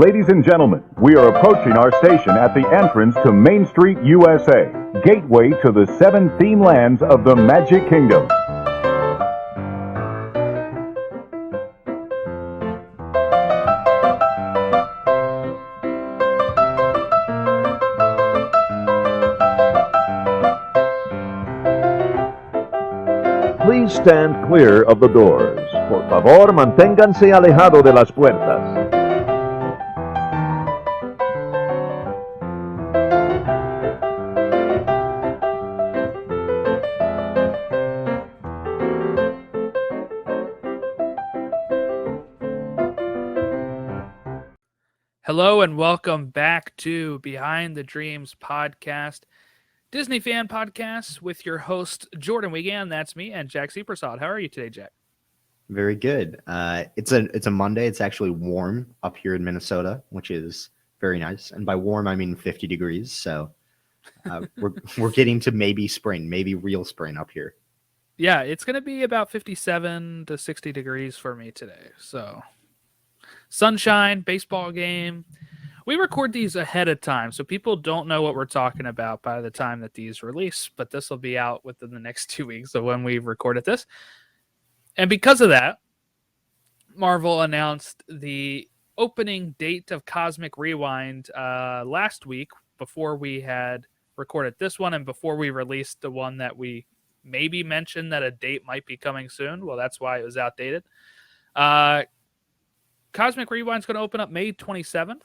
Ladies and gentlemen, we are approaching our station at the entrance to Main Street, USA, gateway to the 7 theme lands of the Magic Kingdom. Please stand clear of the doors. Por favor, manténganse alejado de las puertas. Hello and welcome back to Behind the Dreams podcast, Disney fan podcast with your host Jordan Wiegand, that's me, and Jack Seeprasad. How are you today, Jack? Very good. It's a Monday. It's actually warm up here in Minnesota, which is very nice. And by warm, I mean 50 degrees. So we're getting to maybe spring, maybe real spring up here. Yeah, it's going to be about 57 to 60 degrees for me today. So sunshine, baseball game. We record these ahead of time, so people don't know what we're talking about by the time that these release, but this will be out within the next 2 weeks of when we recorded this. And because of that, Marvel announced the opening date of Cosmic Rewind last week before we had recorded this one and before we released the one that we maybe mentioned that a date might be coming soon. Well, that's why it was outdated. Cosmic Rewind is going to open up May 27th.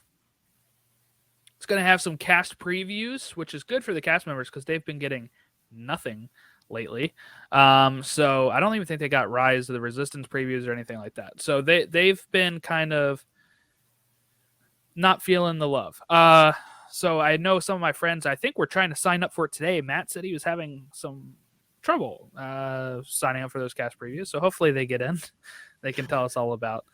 It's going to have some cast previews, which is good for the cast members because they've been getting nothing lately. So I don't even think they got Rise of the Resistance previews or anything like that. So they've been kind of not feeling the love. So I know some of my friends, I think, were trying to sign up for it today. Matt said he was having some trouble signing up for those cast previews. So hopefully they get in. They can tell us all about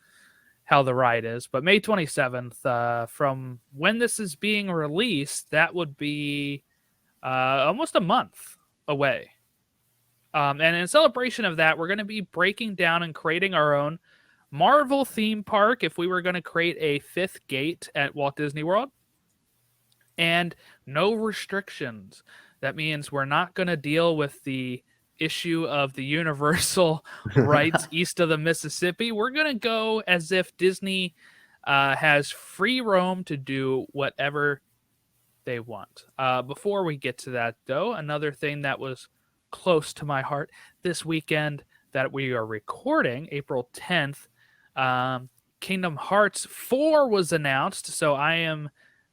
how the ride is. But May 27th, from when this is being released, that would be almost a month away. And in celebration of that, we're going to be breaking down and creating our own Marvel theme park if we were going to create a 5th gate at Walt Disney World. And no restrictions. That means we're not going to deal with the issue of the universal rights east of the Mississippi. We're going to go as if Disney has free roam to do whatever they want. Before we get to that, though, another thing that was close to my heart this weekend that we are recording, April 10th, Kingdom Hearts 4 was announced, so I am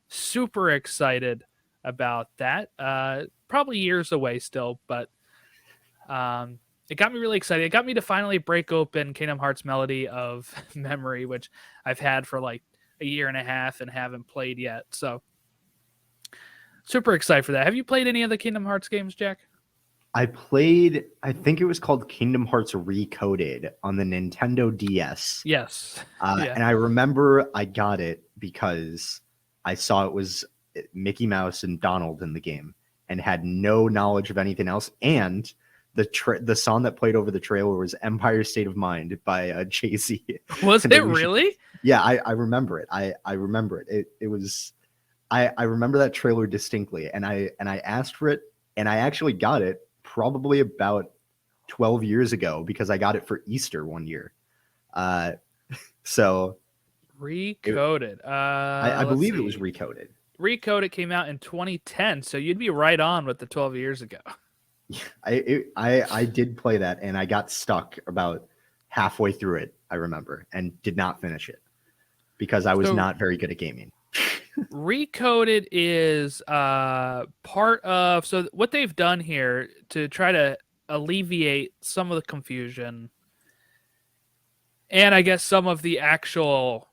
super excited about that. Probably years away still, but it got me really excited. It got me to finally break open Kingdom Hearts Melody of Memory, which I've had for like a year and a half and haven't played yet. So super excited for that. Have you played any of the Kingdom Hearts games, Jack? I played, I think it was called Kingdom Hearts Recoded on the Nintendo DS. Yes. And I remember I got it because I saw it was Mickey Mouse and Donald in the game and had no knowledge of anything else. And the song that played over the trailer was Empire State of Mind by Jay-Z. Was it really? Yeah, I remember it. I remember it. It was I remember that trailer distinctly, and I asked for it, and I actually got it probably about 12 years ago because I got it for Easter one year. So Recoded. I believe it was Recoded. Recoded came out in 2010, so you'd be right on with the 12 years ago. I did play that, and I got stuck about halfway through it, I remember, and did not finish it because I was not very good at gaming. Recoded is part of, so what they've done here to try to alleviate some of the confusion and I guess some of the actual,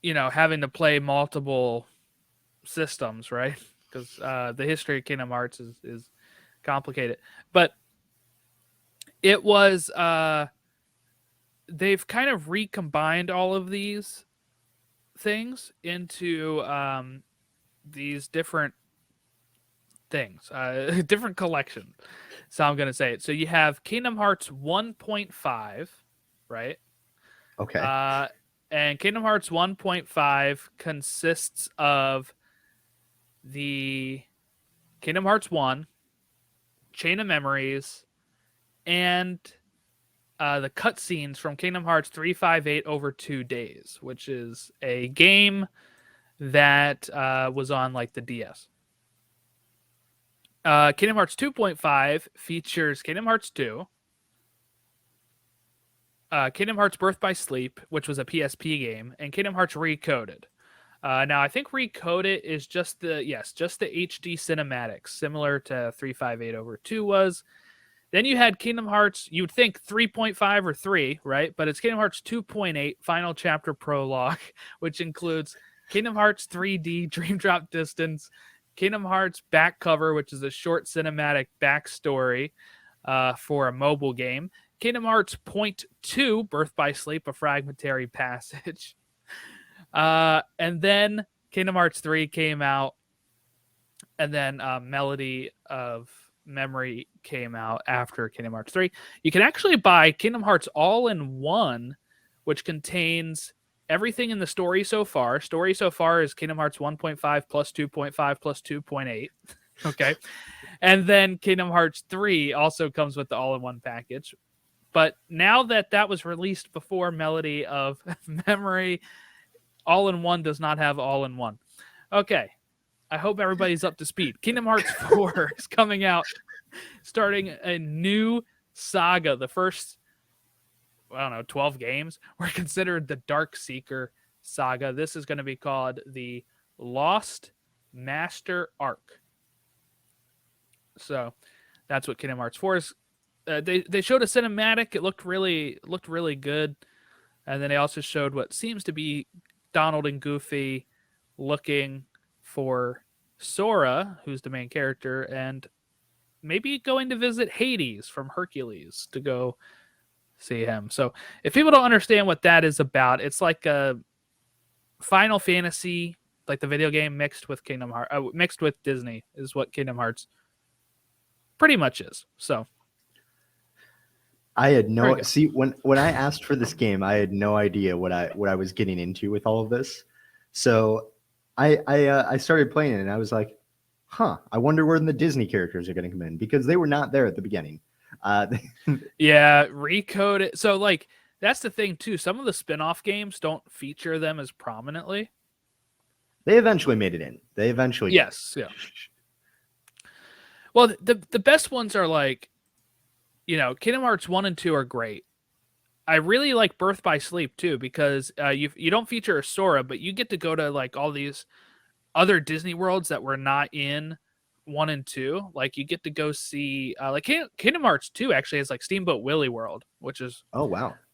having to play multiple systems, right? Because the history of Kingdom Hearts is complicated. But it was, they've kind of recombined all of these things into these different things, different collections. So I'm going to say it. So you have Kingdom Hearts 1.5, right? Okay. And Kingdom Hearts 1.5 consists of the Kingdom Hearts 1, Chain of Memories, and the cutscenes from Kingdom Hearts 358 over 2 days, which is a game that was on like the DS. Kingdom Hearts 2.5 features Kingdom Hearts 2, Kingdom Hearts Birth by Sleep, which was a PSP game, and Kingdom Hearts Recoded. Now, I think Recoded is just the HD cinematics, similar to 358 over 2 was. Then you had Kingdom Hearts, you would think 3.5 or 3, right? But it's Kingdom Hearts 2.8 Final Chapter Prologue, which includes Kingdom Hearts 3D Dream Drop Distance, Kingdom Hearts Back Cover, which is a short cinematic backstory for a mobile game, Kingdom Hearts Point 2 Birth by Sleep, a fragmentary passage. And then Kingdom Hearts 3 came out, and then Melody of Memory came out after Kingdom Hearts 3. You can actually buy Kingdom Hearts All-in-One, which contains everything in the story so far. Story so far is Kingdom Hearts 1.5 plus 2.5 plus 2.8. Okay. And then Kingdom Hearts 3 also comes with the all-in-one package. But now that was released before Melody of Memory, all-in-one does not have all-in-one. Okay. I hope everybody's up to speed. Kingdom Hearts 4 is coming out, starting a new saga. The first, 12 games were considered the Dark Seeker saga. This is going to be called the Lost Master Arc. So that's what Kingdom Hearts 4 is. They showed a cinematic. It looked really good. And then they also showed what seems to be Donald and Goofy looking for Sora, who's the main character, and maybe going to visit Hades from Hercules to go see him. So if people don't understand what that is about, it's like a Final Fantasy, like the video game, mixed with Kingdom Hearts, mixed with Disney is what Kingdom Hearts pretty much is. So I had no when I asked for this game, I had no idea what I was getting into with all of this. So I started playing it and I was like, I wonder where the Disney characters are going to come in, because they were not there at the beginning. Yeah, Recoded. So like that's the thing too. Some of the spin-off games don't feature them as prominently. They eventually made it in. Yes, yeah. Well, the best ones are like, Kingdom Hearts 1 and 2 are great. I really like Birth by Sleep too, because you don't feature a Sora, but you get to go to like all these other Disney worlds that were not in 1 and 2. Like you get to go see like Kingdom Hearts 2 actually has like Steamboat Willie World, which is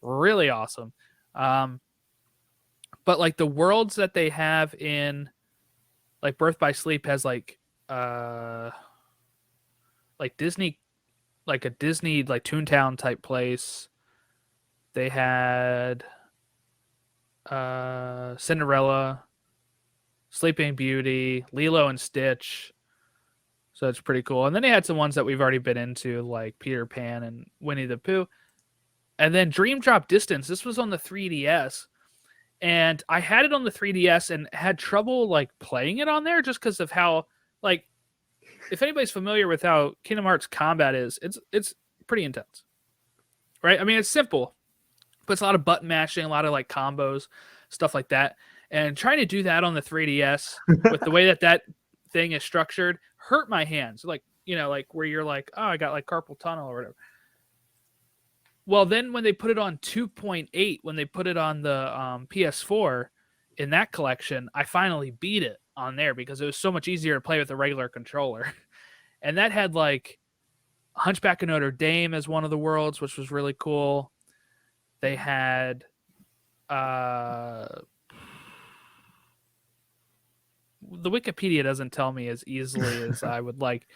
really awesome. But like the worlds that they have in like Birth by Sleep has like Disney, like a Disney like Toontown type place. They had Cinderella, Sleeping Beauty, Lilo and Stitch. So it's pretty cool. And then they had some ones that we've already been into, like Peter Pan and Winnie the Pooh. And then Dream Drop Distance. This was on the 3DS. And I had it on the 3DS and had trouble like playing it on there just because of how, like, if anybody's familiar with how Kingdom Hearts combat is, it's pretty intense. Right? I mean, it's simple, but it's a lot of button mashing, a lot of like combos, stuff like that. And trying to do that on the 3DS with the way that thing is structured hurt my hands. Like, like where you're like, oh, I got like carpal tunnel or whatever. Well, then when they put it on 2.8, when they put it on the PS4 in that collection, I finally beat it on there because it was so much easier to play with a regular controller. And that had like Hunchback of Notre Dame as one of the worlds, which was really cool. They had the Wikipedia doesn't tell me as easily as I would like,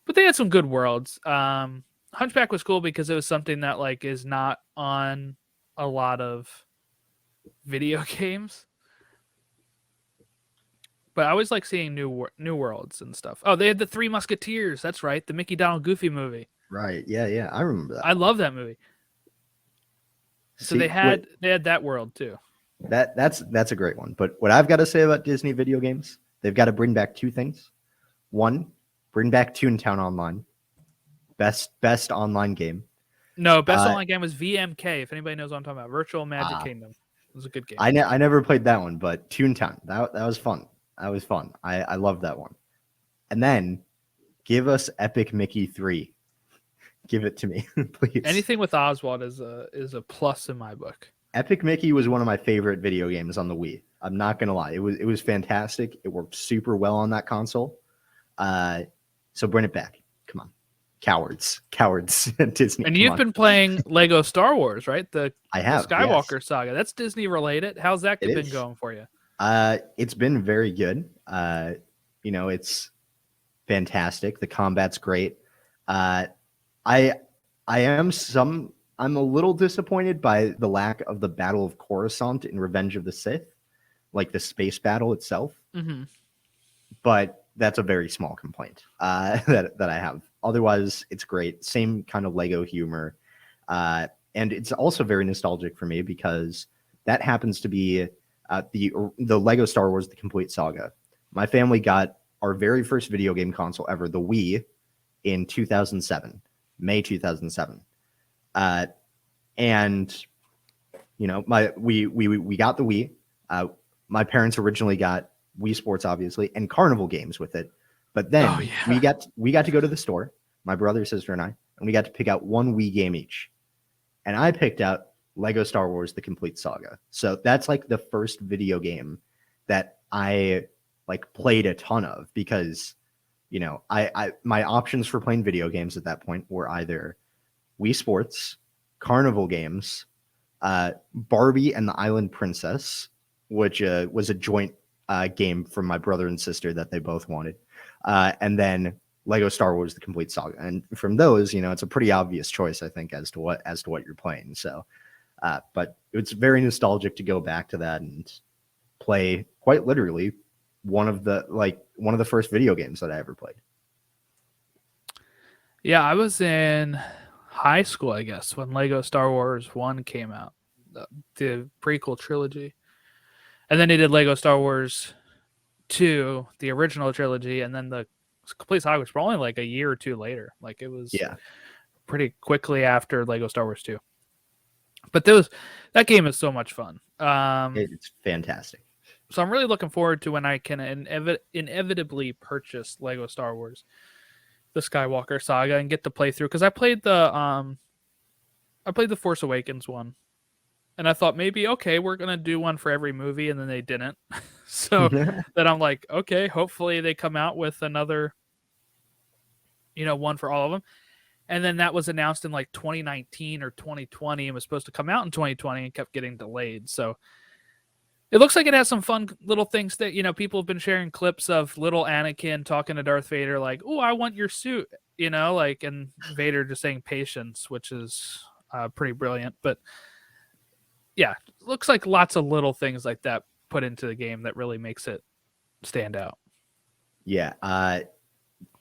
but they had some good worlds. Hunchback was cool because it was something that like is not on a lot of video games. But I always like seeing new worlds and stuff. Oh, they had the Three Musketeers. That's right, the Mickey, Donald, Goofy movie. Right. Yeah. I remember that. I love that movie. So they had that world too. That's a great one. But what I've got to say about Disney video games, they've got to bring back two things. One, bring back Toontown Online. Best online game. No, best Uh, online game was VMK. If anybody knows what I'm talking about, Virtual Magic Ah. Kingdom. It was a good game. I never played that one, but Toontown, that was fun. That was fun. I loved that one. And then give us Epic Mickey 3. Give it to me, please. Anything with Oswald is a plus in my book. Epic Mickey was one of my favorite video games on the Wii. I'm not gonna lie. It was fantastic. It worked super well on that console. So bring it back. Come on. Cowards at Disney. And come you've on. been playing Lego Star Wars, right? I have the Skywalker yes. saga. That's Disney related. How's that It been is. going for you? It's been very good. It's fantastic. The combat's great. I'm a little disappointed by the lack of the Battle of Coruscant in Revenge of the Sith, like the space battle itself. Mm-hmm. But that's a very small complaint that I have. Otherwise, it's great. Same kind of Lego humor. And it's also very nostalgic for me because that happens to be the Lego Star Wars: The Complete Saga. My family got our very first video game console ever, the Wii, in 2007, May 2007. And we got the Wii. My parents originally got Wii Sports, obviously, and Carnival games with it. But then we got to go to the store, my brother, sister, and I, and we got to pick out one Wii game each. And I picked out Lego Star Wars: The Complete Saga. So that's like the first video game that I like played a ton of because, I my options for playing video games at that point were either Wii Sports, Carnival games, Barbie and the Island Princess, which was a joint game from my brother and sister that they both wanted, and then Lego Star Wars: The Complete Saga. And from those, it's a pretty obvious choice, I think, as to what you're playing. So, but it's very nostalgic to go back to that and play quite literally one of the first video games that I ever played. Yeah, I was in high school, I guess, when Lego Star Wars 1 came out, the prequel trilogy. And then they did Lego Star Wars 2, the original trilogy, and then the Complete Saga was probably like a year or two later. Like it was pretty quickly after Lego Star Wars 2. But that game is so much fun. It's fantastic. So I'm really looking forward to when I can inevitably purchase Lego Star Wars, the Skywalker saga, and get to play through. Because I played the Force Awakens one, and I thought maybe we're gonna do one for every movie, and then they didn't. So then I'm like, okay, hopefully they come out with another, one for all of them. And then that was announced in like 2019 or 2020 and was supposed to come out in 2020 and kept getting delayed. So it looks like it has some fun little things that, people have been sharing clips of little Anakin talking to Darth Vader like, "Oh, I want your suit," and Vader just saying patience, which is pretty brilliant. But yeah, looks like lots of little things like that put into the game that really makes it stand out. Yeah,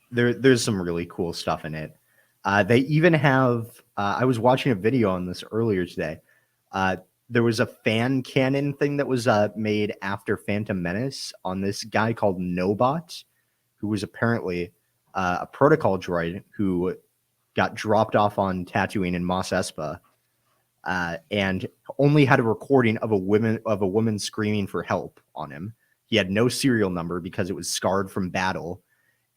there's some really cool stuff in it. They even have. I was watching a video on this earlier today. There was a fan canon thing that was made after Phantom Menace on this guy called Nobot, who was apparently a protocol droid who got dropped off on Tatooine in Mos Espa, and only had a recording of a woman screaming for help on him. He had no serial number because it was scarred from battle,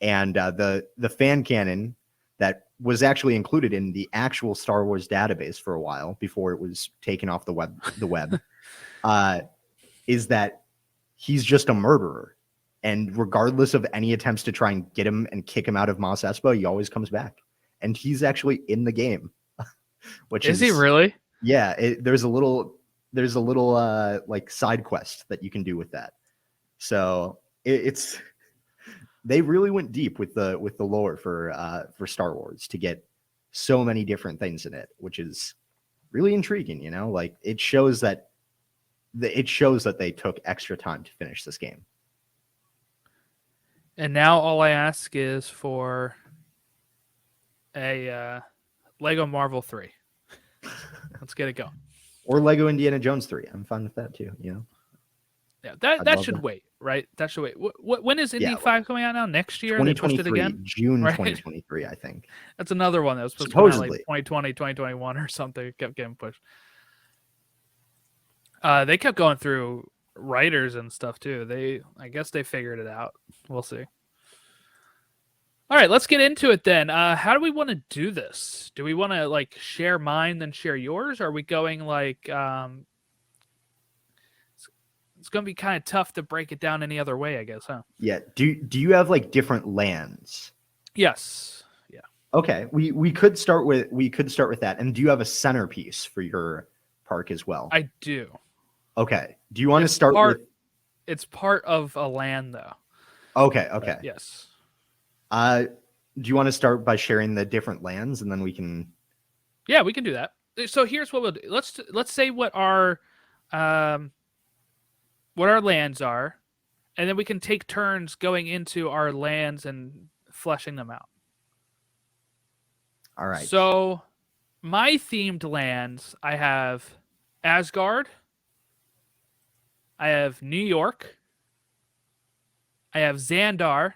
and the fan canon that was actually included in the actual Star Wars database for a while before it was taken off the web, is that he's just a murderer. And regardless of any attempts to try and get him and kick him out of Mos Espa, he always comes back. And he's actually in the game. Is he really? Yeah, there's a little like side quest that you can do with that. So it's they really went deep with the lore for Star Wars to get so many different things in it, which is really intriguing. Like it shows that they took extra time to finish this game. And now all I ask is for a Lego Marvel 3. Let's get it going. Or Lego Indiana Jones 3. I'm fine with that too. You know. Yeah, I'd that love should that. wait, right? That should wait. When is Indy Yeah, 5 coming out now? Next year? They pushed it 2023, again? June Right? 2023, I think. That's another one that was supposed to come out Supposedly. like 2020, 2021 or something. It kept getting pushed. They kept going through writers and stuff too. I guess they figured it out. We'll see. All right, let's get into it then. How do we want to do this? Do we want to like share mine then share yours? Or are we going like it's going to be kind of tough to break it down any other way, I guess, huh? Yeah. Do you have like different lands? Yes. Yeah. Okay. We could start with that. And do you have a centerpiece for your park as well? I do. Okay. Do you want to start with? It's part of a land though. Okay. Okay. Yes. Do you want to start by sharing the different lands, and then we can? Yeah, we can do that. So here's what we'll do. Let's say what our lands are, and then we can take turns going into our lands and fleshing them out. All right. So my themed lands, I have Asgard, I have New York, I have Xandar,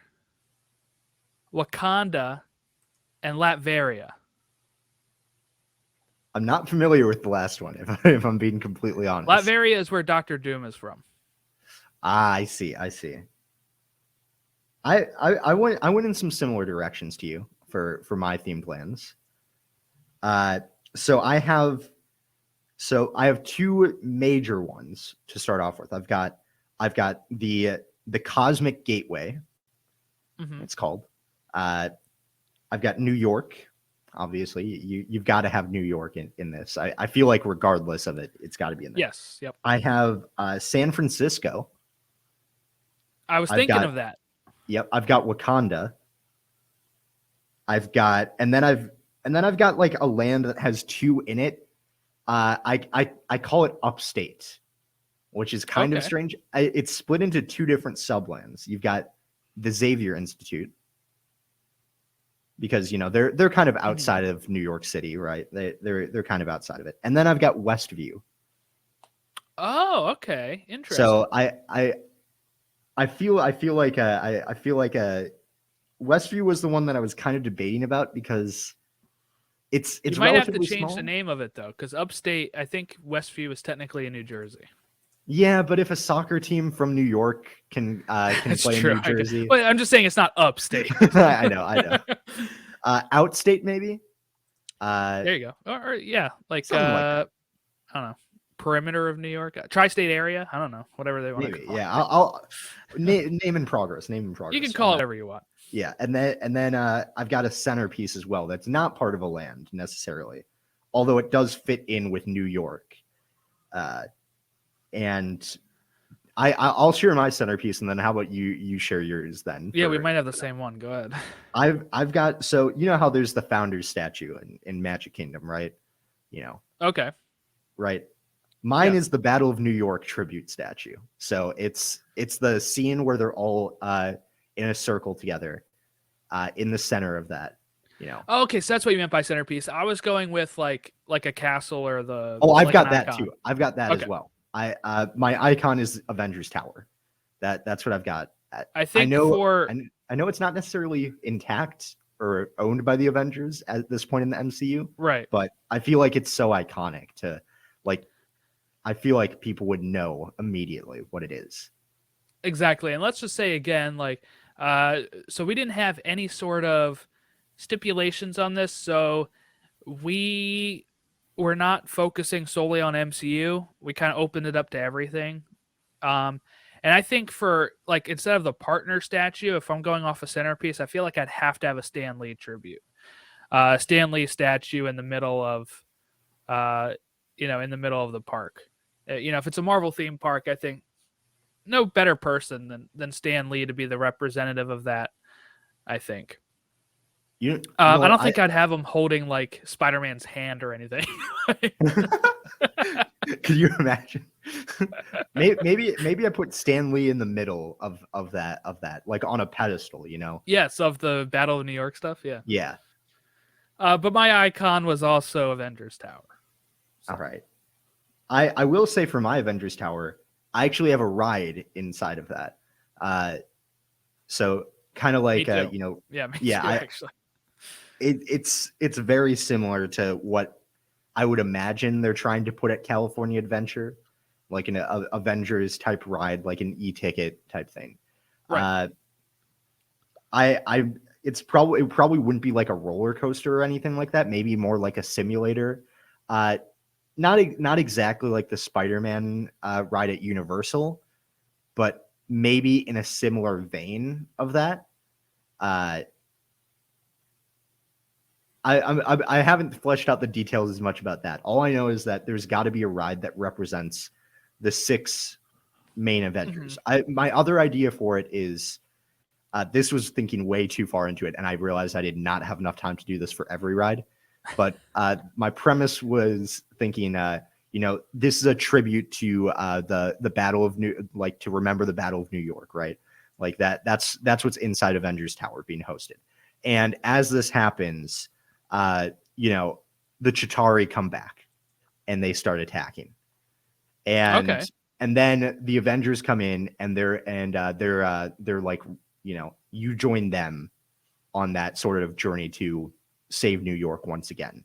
Wakanda, and Latveria. I'm not familiar with the last one, if I'm being completely honest. Latveria is where Doctor Doom is from. Ah, I see. I went in some similar directions to you for my themed lands. So I have two major ones to start off with. I've got the Cosmic Gateway. Mm-hmm. It's called. I've got New York. Obviously, you've got to have New York in this. I feel like regardless of it, it's got to be in there. Yes. Yep. I have San Francisco. I was thinking of that. Yep, I've got Wakanda. I've got like a land that has two in it. I call it Upstate, which is kind of strange. It's split into two different sublands. You've got the Xavier Institute, because they're kind of outside of New York City, right? They're kind of outside of it. And then I've got Westview. Oh, okay, interesting. So I feel like Westview was the one that I was kind of debating about, because it's you might have to relatively change small. the name of it though, because Upstate, I think Westview is technically in New Jersey. Yeah, but if a soccer team from New York can play in New Jersey, well, I'm just saying it's not Upstate. I know. Outstate maybe. There you go. Or yeah, like Something like that. I don't know, perimeter of New York, tri-state area. I don't know, whatever they want to Maybe. call it. Yeah, I'll name in progress. You can call it whatever you want. Yeah, and then I've got a centerpiece as well that's not part of a land necessarily, although it does fit in with New York. And I'll share my centerpiece, and then how about you share yours then? Yeah, we might have the same one. Go ahead. I've got, so you know how there's the founder's statue in Magic Kingdom, right? Okay. Right. Mine is the Battle of New York tribute statue. So it's the scene where they're all in a circle together, in the center of that. Okay, so that's what you meant by centerpiece. I was going with like a castle or the. Oh, I've like got an that icon. too. I've got that as well. My icon is Avengers Tower. That's what I've got. I think I know it's not necessarily intact or owned by the Avengers at this point in the MCU, right? But I feel like it's so iconic to like. I feel like people would know immediately what it is. Exactly, and let's just say again, like, so we didn't have any sort of stipulations on this, so we were not focusing solely on MCU. We kind of opened it up to everything. And I think for like, instead of the partner statue, if I'm going off a centerpiece, I feel like I'd have to have a Stan Lee tribute. Stan Lee statue in the middle of, in the middle of the park. If it's a Marvel theme park, I think no better person than Stan Lee to be the representative of that, I think. I don't think I'd have him holding like Spider-Man's hand or anything. Could you imagine? maybe I put Stan Lee in the middle of that, like on a pedestal, Yes, of the Battle of New York stuff. Yeah. Yeah. But my icon was also Avengers Tower. All right. I will say for my Avengers Tower, I actually have a ride inside of that. So kind of like, too. you know, Yeah, me yeah, too, actually. it's very similar to what I would imagine they're trying to put at California Adventure, like an Avengers type ride, like an e-ticket type thing. Right. I it probably wouldn't be like a roller coaster or anything like that. Maybe more like a simulator. Not exactly like the Spider-Man ride at Universal, but maybe in a similar vein of that. I haven't fleshed out the details as much about that. All I know is that there's got to be a ride that represents the 6 main Avengers. My other idea for it is this was thinking way too far into it, and I realized I did not have enough time to do this for every ride. But my premise was thinking, you know, this is a tribute to the Battle of to remember the Battle of New York, right? Like that's what's inside Avengers Tower being hosted. And as this happens, you know, the Chitauri come back and they start attacking. And and then the Avengers come in and they're like, you know, you join them on that sort of journey to save New York once again.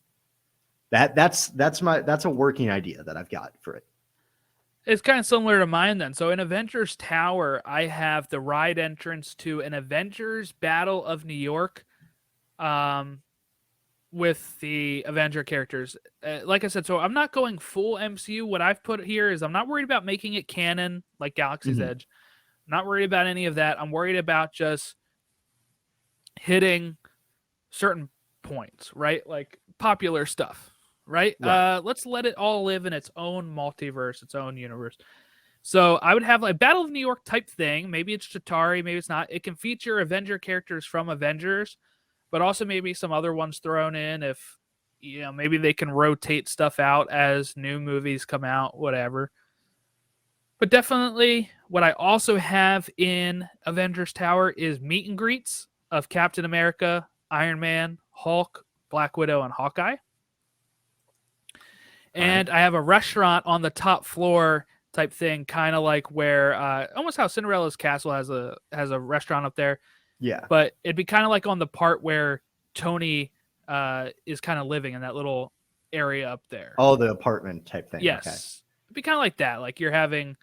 That's a working idea that I've got for it. It's kind of similar to mine then. So in Avengers Tower, I have the ride entrance to an Avengers Battle of New York, with the Avenger characters. Like I said, so I'm not going full MCU. What I've put here is I'm not worried about making it canon like Galaxy's Edge. I'm not worried about any of that. I'm worried about just hitting certain points, right? Like popular stuff, right? Let's let it all live in its own multiverse, its own universe. So I would have like Battle of New York type thing. Maybe it's Chitauri, maybe it's not. It can feature Avenger characters from Avengers, but also maybe some other ones thrown in if, you know, maybe they can rotate stuff out as new movies come out, whatever. But definitely what I also have in Avengers Tower is meet and greets of Captain America, Iron Man, Hulk, Black Widow, and Hawkeye. And I have a restaurant on the top floor type thing, kind of like where almost how Cinderella's Castle has a restaurant up there. Yeah. But it'd be kind of like on the part where Tony is kind of living in that little area up there. Oh, the apartment type thing. Yes. Okay. It'd be kind of like that. Like you're having,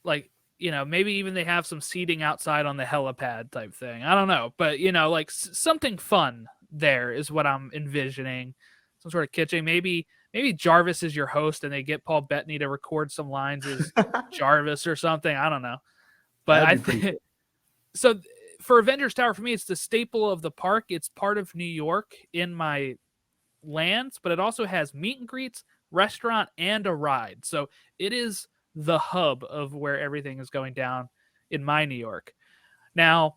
like, you know, maybe even they have some seating outside on the helipad type thing. I don't know. But, you know, like something fun there is what I'm envisioning. Some sort of kitchen. Maybe Jarvis is your host and they get Paul Bettany to record some lines as Jarvis or something. I don't know. But I think cool. So for Avengers Tower, for me, it's the staple of the park. It's part of New York in my lands, but it also has meet and greets, restaurant, and a ride. So it is the hub of where everything is going down in my New York. Now,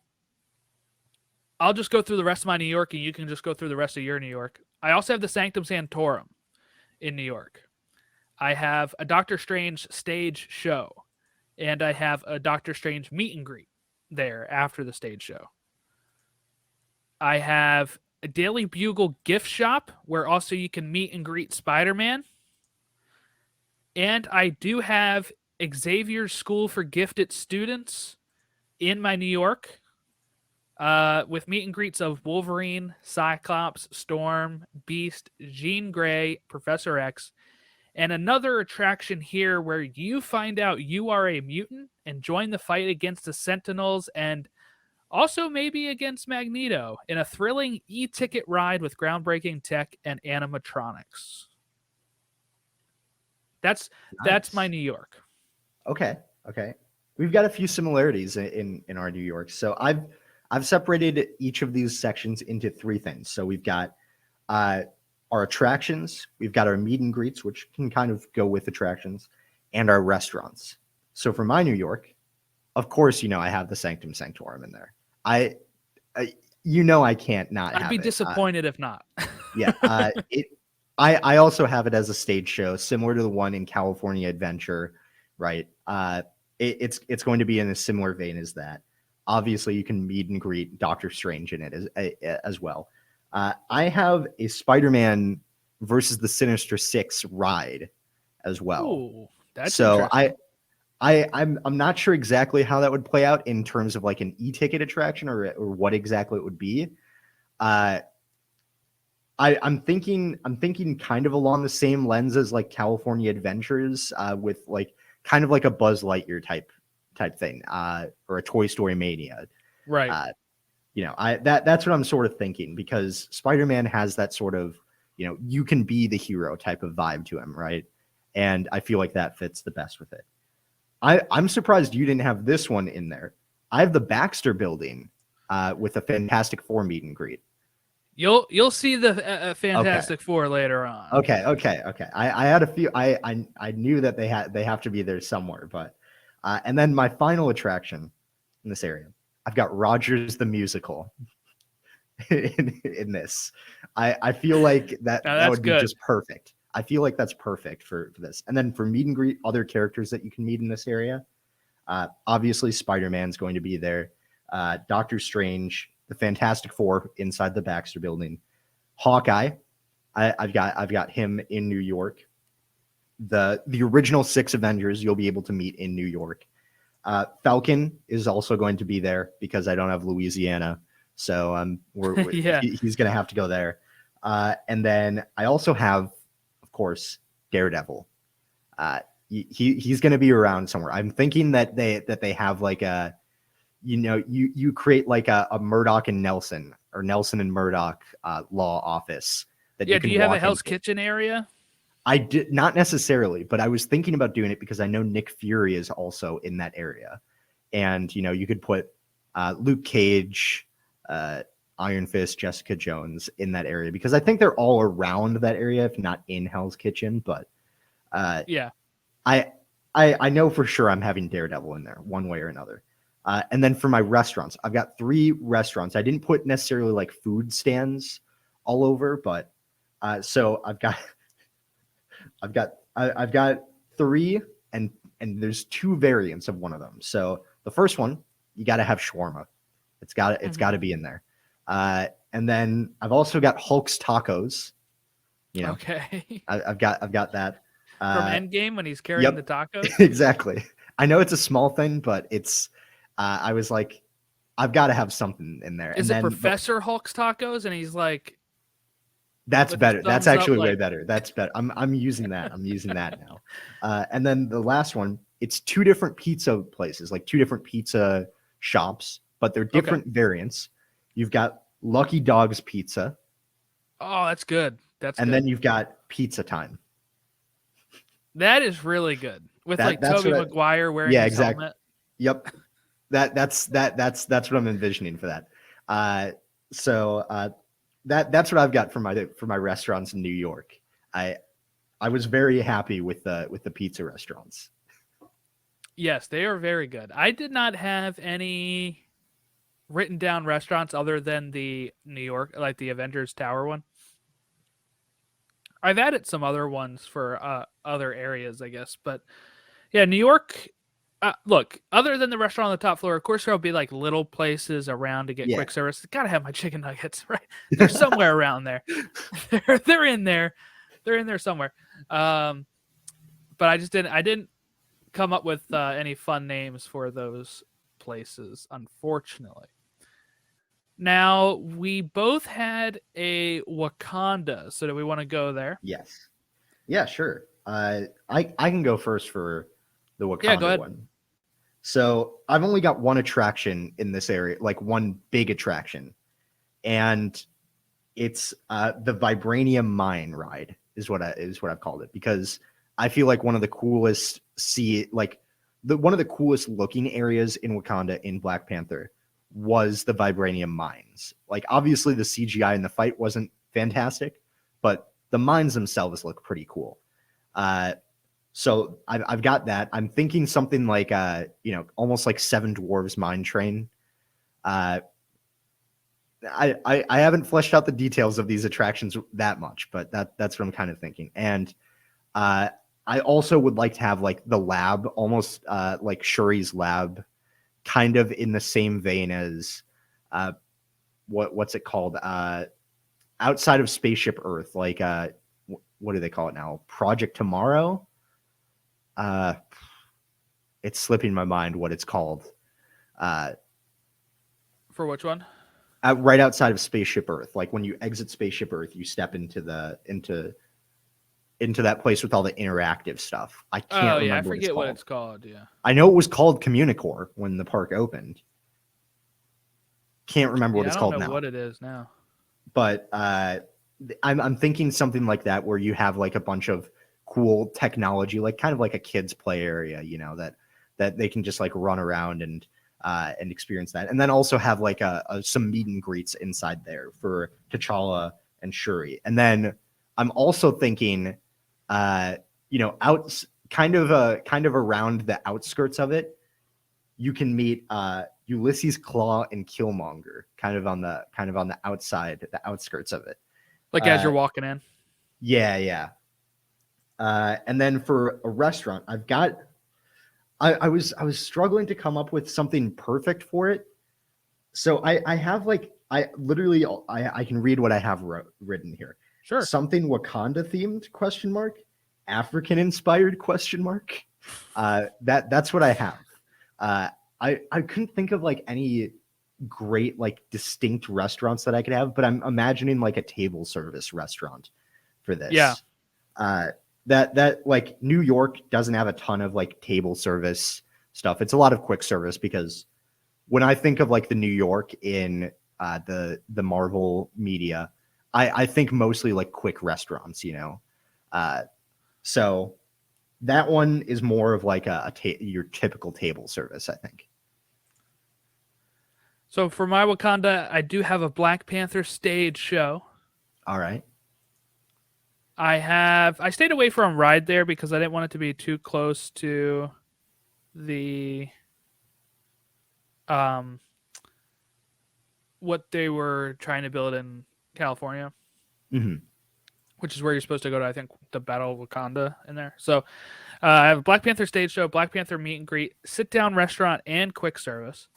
I'll just go through the rest of my New York, and you can just go through the rest of your New York. I also have the Sanctum Sanctorum in New York. I have a Doctor Strange stage show, and I have a Doctor Strange meet and greet there after the stage show. I have a Daily Bugle gift shop where also you can meet and greet Spider-Man. And I do have Xavier's School for Gifted Students in my New York with meet and greets of Wolverine, Cyclops, Storm, Beast, Jean Grey, Professor X, and another attraction here where you find out you are a mutant and join the fight against the Sentinels and also maybe against Magneto in a thrilling e-ticket ride with groundbreaking tech and animatronics. That's my New York. Okay. We've got a few similarities in our New York. So I've separated each of these sections into 3 things. So we've got our attractions, we've got our meet and greets, which can kind of go with attractions, and our restaurants. So for my New York, of course, you know, I have the Sanctum Sanctorum in there. I can't not have it. I'd be disappointed if not. Yeah. I also have it as a stage show, similar to the one in California Adventure, right? It's going to be in a similar vein as that. Obviously, you can meet and greet Doctor Strange in it as well. I have a Spider-Man versus the Sinister Six ride as well. Ooh, that's So interesting. I'm not sure exactly how that would play out in terms of like an e-ticket attraction or what exactly it would be. I'm thinking kind of along the same lens as like California Adventures, with like kind of like a Buzz Lightyear type thing, or a Toy Story Mania. Right. That's what I'm sort of thinking, because Spider-Man has that sort of, you can be the hero type of vibe to him, right? And I feel like that fits the best with it. I'm surprised you didn't have this one in there. I have the Baxter Building, with a Fantastic Four meet and greet. You'll see the Fantastic Four later on. Okay. I had a few. I knew that they have to be there somewhere, but and then my final attraction in this area, I've got Rogers the Musical in this. I feel like that would be good. just perfect. I feel like that's perfect for this. And then for meet and greet other characters that you can meet in this area, obviously Spider-Man's going to be there. Doctor Strange, the Fantastic Four inside the Baxter Building, Hawkeye. I've got him in New York. The original 6 Avengers you'll be able to meet in New York. Falcon is also going to be there because I don't have Louisiana, so he's going to have to go there. And then I also have, of course, Daredevil. He's going to be around somewhere. I'm thinking that they have like a, you create like a Murdoch and Nelson, or Nelson and Murdoch law office. That do you have a Hell's Kitchen area? I did not necessarily, but I was thinking about doing it because I know Nick Fury is also in that area, and you could put Luke Cage, Iron Fist, Jessica Jones in that area, because I think they're all around that area, if not in Hell's Kitchen. But I know for sure I'm having Daredevil in there one way or another. And then for my restaurants, I've got 3 restaurants. I didn't put necessarily like food stands all over, but so I've got 3, and there's 2 variants of one of them. So the first one, you got to have shawarma. It's got to be in there. And then I've also got Hulk's Tacos. Okay. I've got that From Endgame when he's carrying the tacos. Exactly. I know it's a small thing, but it's. I was like, I've got to have something in there. Is it Professor Hulk's Tacos? And he's like, that's better. That's actually way better. That's better. I'm using that. I'm using that now. And then the last one, it's 2 different pizza places, like 2 different pizza shops, but they're different variants. You've got Lucky Dog's Pizza. Oh, that's good. Then you've got Pizza Time. That is really good. With Tobey Maguire wearing his helmet. Yep. That's what I'm envisioning for that. So that's what I've got for my restaurants in New York. I was very happy with the pizza restaurants. Yes, they are very good. I did not have any written down restaurants other than the New York, like the Avengers Tower one. I've added some other ones for other areas, I guess. But yeah, New York, look, other than the restaurant on the top floor, of course, there'll be like little places around to get quick service. Gotta have my chicken nuggets, right? They're somewhere around there. They're in there. They're in there somewhere. But I didn't come up with any fun names for those places, unfortunately. Now, we both had a Wakanda, so do we want to go there? Yes. Yeah, sure. I can go first for the Wakanda one. So I've only got one attraction in this area, like one big attraction, and it's the Vibranium Mine ride is what I've called it, because I feel like one of the coolest one of the coolest looking areas in Wakanda in Black Panther was the Vibranium Mines. Like, obviously the CGI in the fight wasn't fantastic, but the mines themselves look pretty cool. So I've got that. I'm thinking something like almost like Seven Dwarves Mine Train. I haven't fleshed out the details of these attractions that much, but that's what I'm kind of thinking. And I also would like to have like the lab, almost like Shuri's lab, kind of in the same vein as what's it called? Outside of Spaceship Earth, like what do they call it now? Project Tomorrow, It's slipping my mind what it's called. For which one? Right outside of Spaceship Earth. Like when you exit Spaceship Earth, you step into that place with all the interactive stuff. I can't Oh remember yeah, I what it's forget called. what it's called. Yeah. I know it was called Communicore when the park opened. Can't remember what Yeah, it's I called don't know now. what it is now. But I'm thinking something like that where you have like a bunch of cool technology, like kind of like a kids play area, you know, that they can just like run around and experience that, and then also have like some meet and greets inside there for T'Challa and Shuri. And then I'm also thinking, you know, kind of around the outskirts of it, you can meet Ulysses Claw and Killmonger, kind of on the outside, the outskirts of it. Like as you're walking in. Yeah. And then for a restaurant, I was struggling to come up with something perfect for it. So I have like I can read what I have written here. Sure. Something Wakanda themed ? African inspired ? That's what I have. I couldn't think of like any great like distinct restaurants that I could have, but I'm imagining like a table service restaurant for this. Yeah. That like New York doesn't have a ton of like table service stuff. It's a lot of quick service, because when I think of like the New York in the Marvel media, I think mostly like quick restaurants, you know. So that one is more of like your typical table service, I think. So for my Wakanda, I do have a Black Panther stage show. All right. I stayed away from Ride there because I didn't want it to be too close to the what they were trying to build in California, which is where you're supposed to go to, I think, the Battle of Wakanda in there. So I have a Black Panther stage show, Black Panther meet and greet, sit down restaurant, and quick service.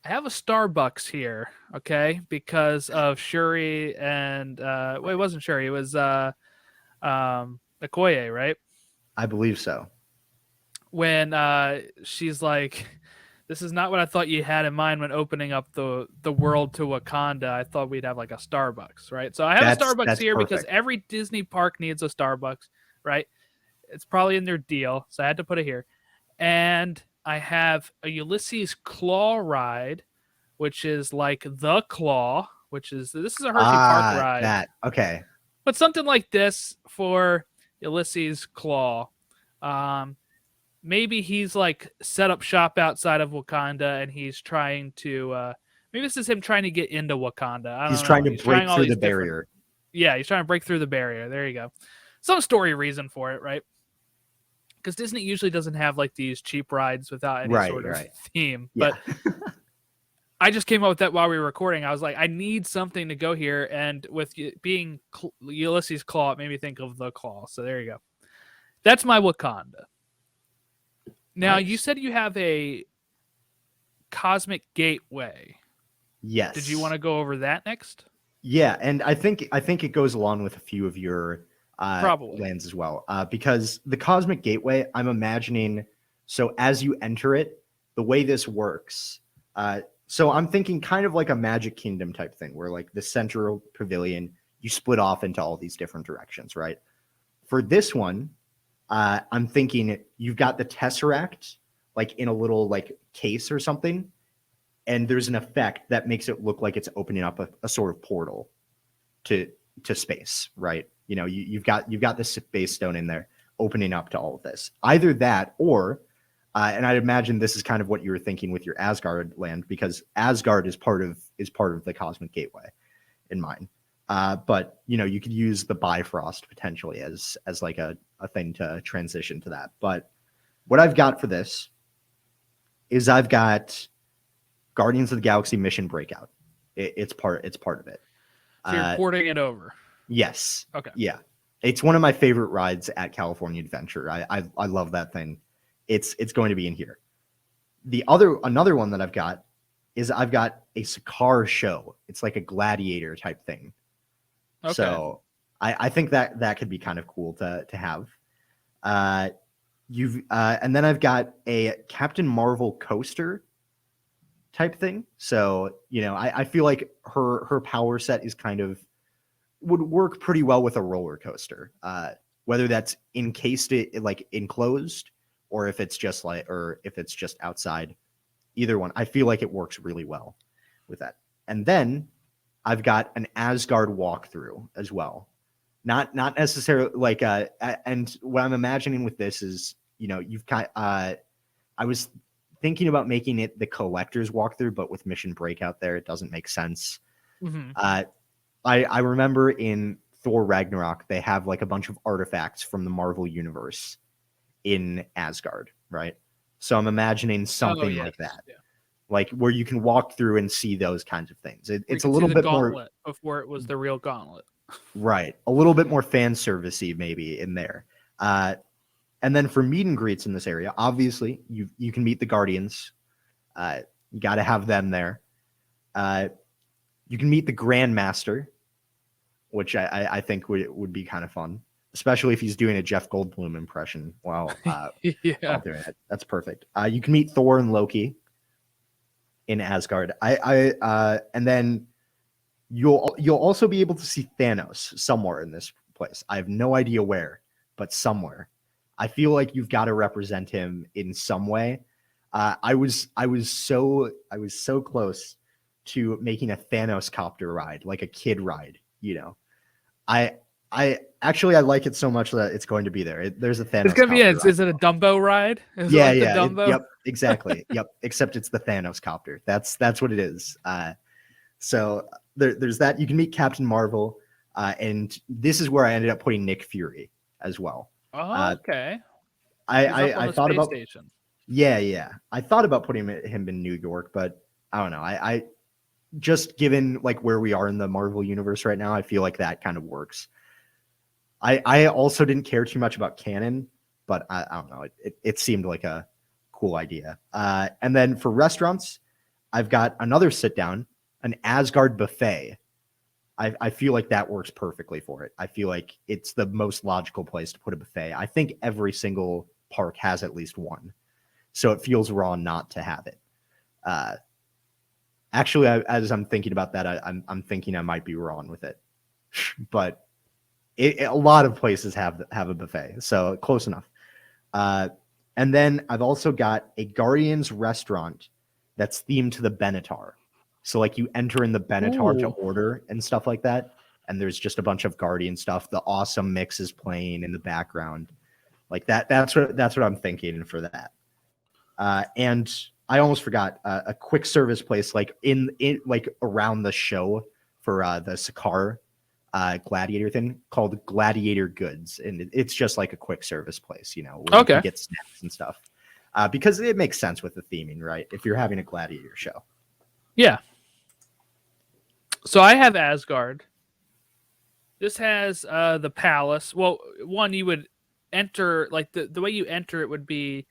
I have a Starbucks here, okay, because of Shuri and well, it wasn't Shuri, it was Okoye, right? I believe so. When she's like, "This is not what I thought you had in mind when opening up the world to Wakanda. I thought we'd have like a Starbucks, right?" So I have a Starbucks here perfect. because every Disney park needs a Starbucks, right? It's probably in their deal, so I had to put it here. And I have a Ulysses Claw ride, which is like the Claw, this is a Hershey Park ride. Okay. But something like this for Ulysses Claw. Maybe he's like set up shop outside of Wakanda and he's trying to maybe this is him trying to get into Wakanda. He's trying to break through the barrier. Yeah, he's trying to break through the barrier. There you go. Some story reason for it, right? Because Disney usually doesn't have like these cheap rides without any sort of theme. Yeah. But I just came up with that while we were recording. I was like, I need something to go here. And with being Ulysses Claw, it made me think of the Claw. So there you go. That's my Wakanda. Now, Nice. You said you have a Cosmic Gateway. Yes. Did you want to go over that next? Yeah, and I think it goes along with a few of your Probably lands as well, because the Cosmic Gateway, I'm imagining, so as you enter it, the way this works, so I'm thinking kind of like a Magic Kingdom type thing, where like the central pavilion, you split off into all these different directions, right? For this one, I'm thinking you've got the Tesseract like in a little like case or something, and there's an effect that makes it look like it's opening up a sort of portal to space, right? You know, you've got the space stone in there opening up to all of this. Either that, or and I'd imagine this is kind of what you were thinking with your Asgard land, because Asgard is part of the Cosmic Gateway in mine. But you know, you could use the Bifrost potentially as like a thing to transition to that. But what I've got for this is I've got Guardians of the Galaxy Mission Breakout. It's part of it. So you're porting it over. Yes. Okay. Yeah. It's one of my favorite rides at California Adventure. I love that thing. It's going to be in here. Another one that I've got is I've got a Sakaar show. It's like a gladiator type thing. Okay. So I think that could be kind of cool to have. and then I've got a Captain Marvel coaster type thing. So, I feel like her power set is would work pretty well with a roller coaster. Whether that's enclosed, or if it's just outside, either one. I feel like it works really well with that. And then I've got an Asgard walkthrough as well. Not necessarily and what I'm imagining with this is, you've got I was thinking about making it the collector's walkthrough, but with Mission Breakout there, it doesn't make sense. Mhm. I remember in Thor Ragnarok, they have like a bunch of artifacts from the Marvel universe in Asgard, right? So I'm imagining something like that, Yeah. like where you can walk through and see those kinds of things. You It's a can see little the bit gauntlet more before it was the real gauntlet. right, a little bit more fan servicey maybe in there. And then for meet and greets in this area, obviously you can meet the Guardians. You got to have them there. You can meet the Grandmaster, which I think would be kind of fun, especially if he's doing a Jeff Goldblum impression while Yeah. doing it. That's perfect. You can meet Thor and Loki in Asgard. And then you'll also be able to see Thanos somewhere in this place. I have no idea where, but somewhere. I feel like you've got to represent him in some way. I was so close to making a Thanos copter ride, like a kid ride. I like it so much that it's going to be there. There's a Thanos. It's gonna be. copter Is it a Dumbo ride? Is it yeah, like yeah. The Dumbo? Yep, exactly. Yep. Except it's the Thanos copter. That's what it is. So there's that. You can meet Captain Marvel, and this is where I ended up putting Nick Fury as well. Oh, okay. I thought about station. Yeah. I thought about putting him in New York, but I don't know. I just given like where we are in the Marvel universe right now, I feel like that kind of works. I also didn't care too much about canon, but I don't know. It seemed like a cool idea. And then for restaurants, I've got another sit down, an Asgard buffet. I feel like that works perfectly for it. I feel like it's the most logical place to put a buffet. I think every single park has at least one, so it feels wrong not to have it. Actually, as I'm thinking about that, I'm thinking I might be wrong with it, but a lot of places have a buffet, so close enough. And then I've also got a Guardians restaurant that's themed to the Benatar. So like you enter in the Benatar to order and stuff like that, and there's just a bunch of Guardian stuff. The Awesome Mix is playing in the background, like that. That's what I'm thinking for that. And I almost forgot a quick service place like in like around the show for the Sakaar Gladiator thing called Gladiator Goods, and it's just like a quick service place, where you can get snacks and stuff. Because it makes sense with the theming, right? If you're having a gladiator show. Yeah. So I have Asgard. This has the palace. Well, one, you would enter, like the way you enter it would be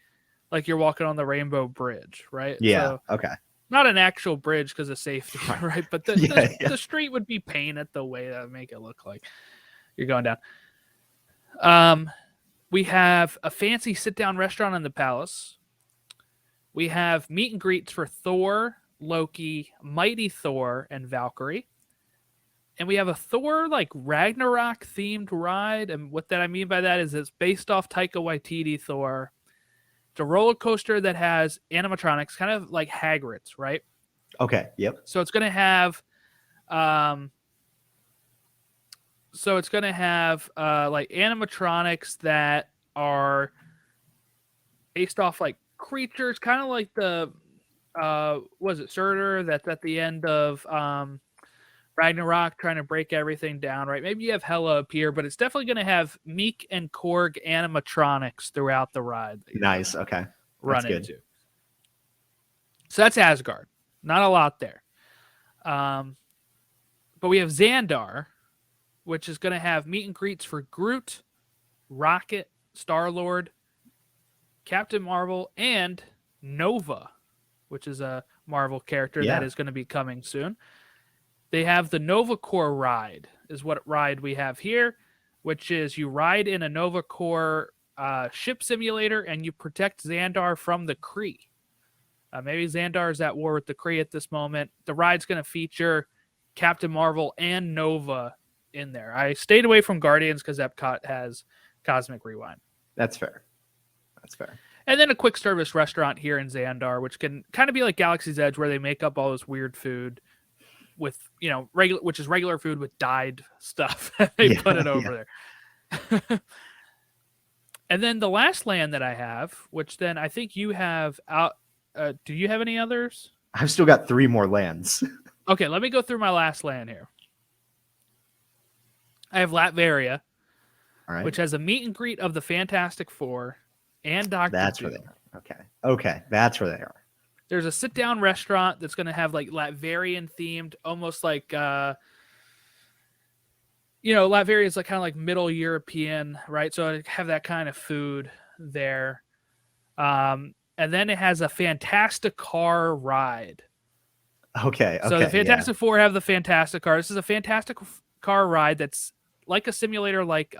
like you're walking on the Rainbow Bridge, right? Yeah. So, okay. not an actual bridge because of safety, right? But the Yeah. street would be painted the way that would make it look like you're going down. We have a fancy sit-down restaurant in the palace. We have meet and greets for Thor, Loki, Mighty Thor, and Valkyrie. And we have a Thor like Ragnarok themed ride. And what that I mean by that is it's based off Taika Waititi Thor. It's a roller coaster that has animatronics, kind of like Hagrid's, right? Okay. Yep. So it's going to have like animatronics that are based off like creatures, kind of like the was it Surtur that's at the end of Ragnarok trying to break everything down, right? Maybe you have Hela appear, but it's definitely going to have Meek and Korg animatronics throughout the ride. Nice. Okay. Run That's into. So that's Asgard. Not a lot there. But we have Xandar, which is going to have meet and greets for Groot, Rocket, Star-Lord, Captain Marvel, and Nova, which is a Marvel character that is going to be coming soon. They have the Nova Corps ride, is what ride we have here, which is you ride in a Nova Corps ship simulator, and you protect Xandar from the Kree. Maybe Xandar is at war with the Kree at this moment. The ride's going to feature Captain Marvel and Nova in there. I stayed away from Guardians because Epcot has Cosmic Rewind. That's fair. That's fair. And then a quick service restaurant here in Xandar, which can kind of be like Galaxy's Edge, where they make up all this weird food with, which is regular food with dyed stuff. They put it over there. And then the last land that I have, which then I think you have out. Do you have any others? I've still got 3 more lands. Okay, let me go through my last land here. I have Latveria, All right. which has a meet and greet of the Fantastic Four and Doctor That's Doom. where they are. Okay. That's where they are. There's a sit-down restaurant that's going to have like Latverian themed, almost like Latveria is like kind of like Middle European, right? So I have that kind of food there. And then it has a Fantastic Car ride. Okay. So the Fantastic Four have the Fantastic Car. This is a Fantastic Car ride that's like a simulator, like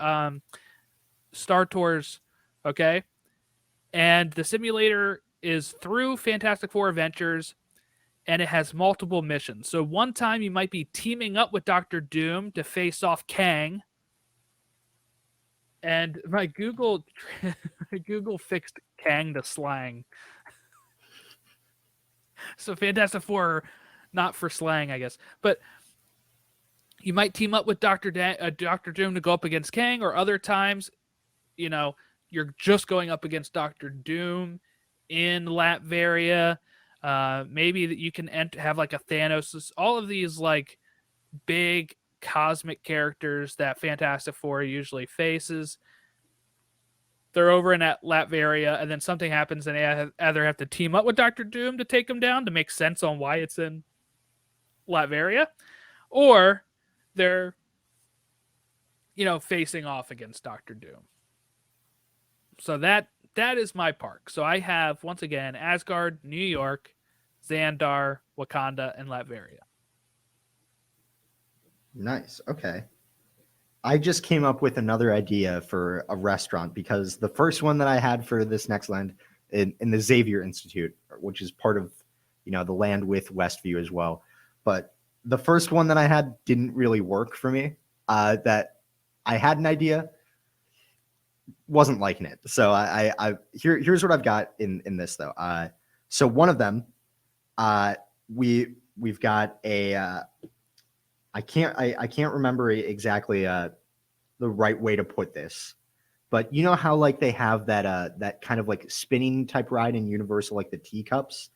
Star Tours. Okay. And the simulator is through Fantastic Four Adventures, and it has multiple missions. So one time you might be teaming up with Doctor Doom to face off Kang. And my Google fixed Kang to slang. So Fantastic Four, not for slang, I guess. But you might team up with Doctor Doom to go up against Kang, or other times, you're just going up against Doctor Doom in Latveria. Maybe that you can have like a Thanos. All of these like big cosmic characters that Fantastic Four usually faces. They're over in Latveria, and then something happens, and they either have to team up with Doctor Doom to take him down to make sense on why it's in Latveria, or they're, facing off against Doctor Doom. So that is my park. So I have, once again, Asgard, New York, Xandar, Wakanda, and Latveria. Nice. Okay. I just came up with another idea for a restaurant, because the first one that I had for this next land in the Xavier Institute, which is part of, the land with Westview as well. But the first one that I had didn't really work for me. That I had an idea, wasn't liking it. So here's what I've got in this though. So one of them, we've got a, I can't remember exactly the right way to put this, but you know how like they have that kind of like spinning type ride in Universal, like the teacups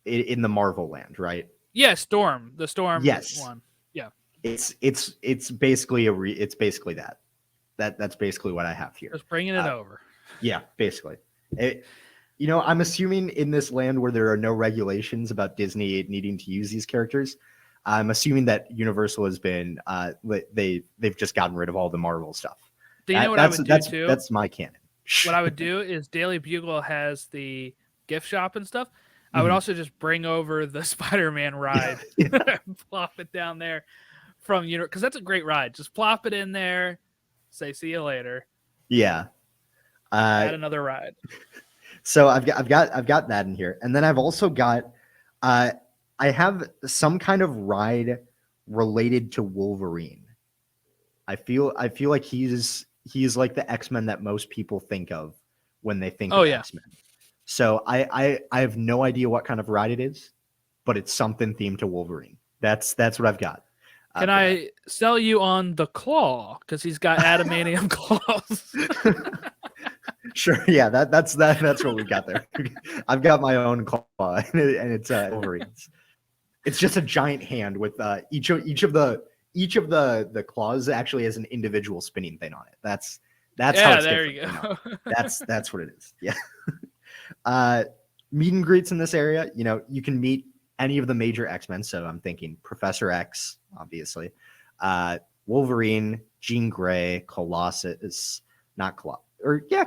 in the Marvel land, right? Yeah, Storm, the Storm Yes. one. Yeah, it's basically it's basically that. That's basically what I have here. just bringing it over. Yeah, basically. I'm assuming in this land where there are no regulations about Disney needing to use these characters, I'm assuming that Universal has been they've just gotten rid of all the Marvel stuff. Do you know what I would do too? That's my canon. What I would do is Daily Bugle has the gift shop and stuff. I would also just bring over the Spider-Man ride, plop it down there from because that's a great ride. Just plop it in there, say see you later. Yeah. Add another ride. So I've got that in here, and then I've also got I have some kind of ride related to Wolverine. I feel like he's like the X-Men that most people think of when they think of X-Men. So I have no idea what kind of ride it is, but it's something themed to Wolverine. That's what I've got. Can I sell you on the Claw, because he's got adamantium claws? Sure. Yeah, that's what we got there. I've got my own claw, and it's Wolverine's. It's just a giant hand with each of the claws actually has an individual spinning thing on it. That's how it's there different, you go. That's what it is. Yeah. Meet and greets in this area. You can meet any of the major X-Men. So I'm thinking Professor X, obviously, Wolverine, Jean Grey, Colossus,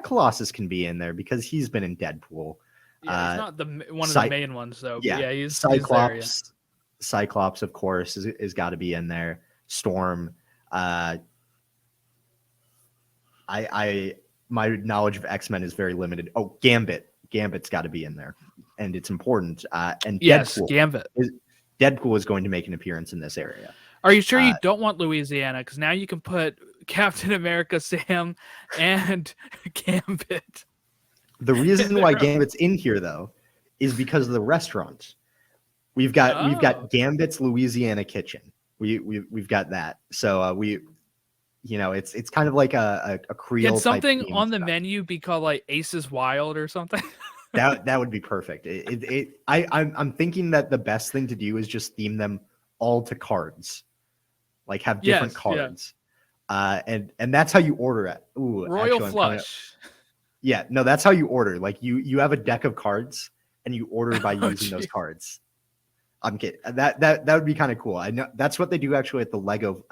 Colossus can be in there because he's been in Deadpool. Yeah, he's not one of the main ones though. Yeah, he's Cyclops. He's there, Cyclops, of course, is got to be in there. Storm. my knowledge of X-Men is very limited. Oh, Gambit's got to be in there, and it's important. And Yes, Deadpool. Gambit. Deadpool is going to make an appearance in this area. Are you sure you don't want Louisiana? Because now you can put Captain America, Sam, and Gambit. The reason why Gambit's in here though is because of the restaurant. We've got Gambit's Louisiana Kitchen. We've got that. So it's kind of like a Creole. Can something type on the stuff. menu be called like Aces Wild or something? That would be perfect. I'm thinking that the best thing to do is just theme them all to cards, like have different cards, and that's how you order it. Ooh, Royal Flush. Yeah, no, that's how you order. Like you have a deck of cards and you order by using those cards. I'm kidding. That would be kind of cool. I know that's what they do actually at the Lego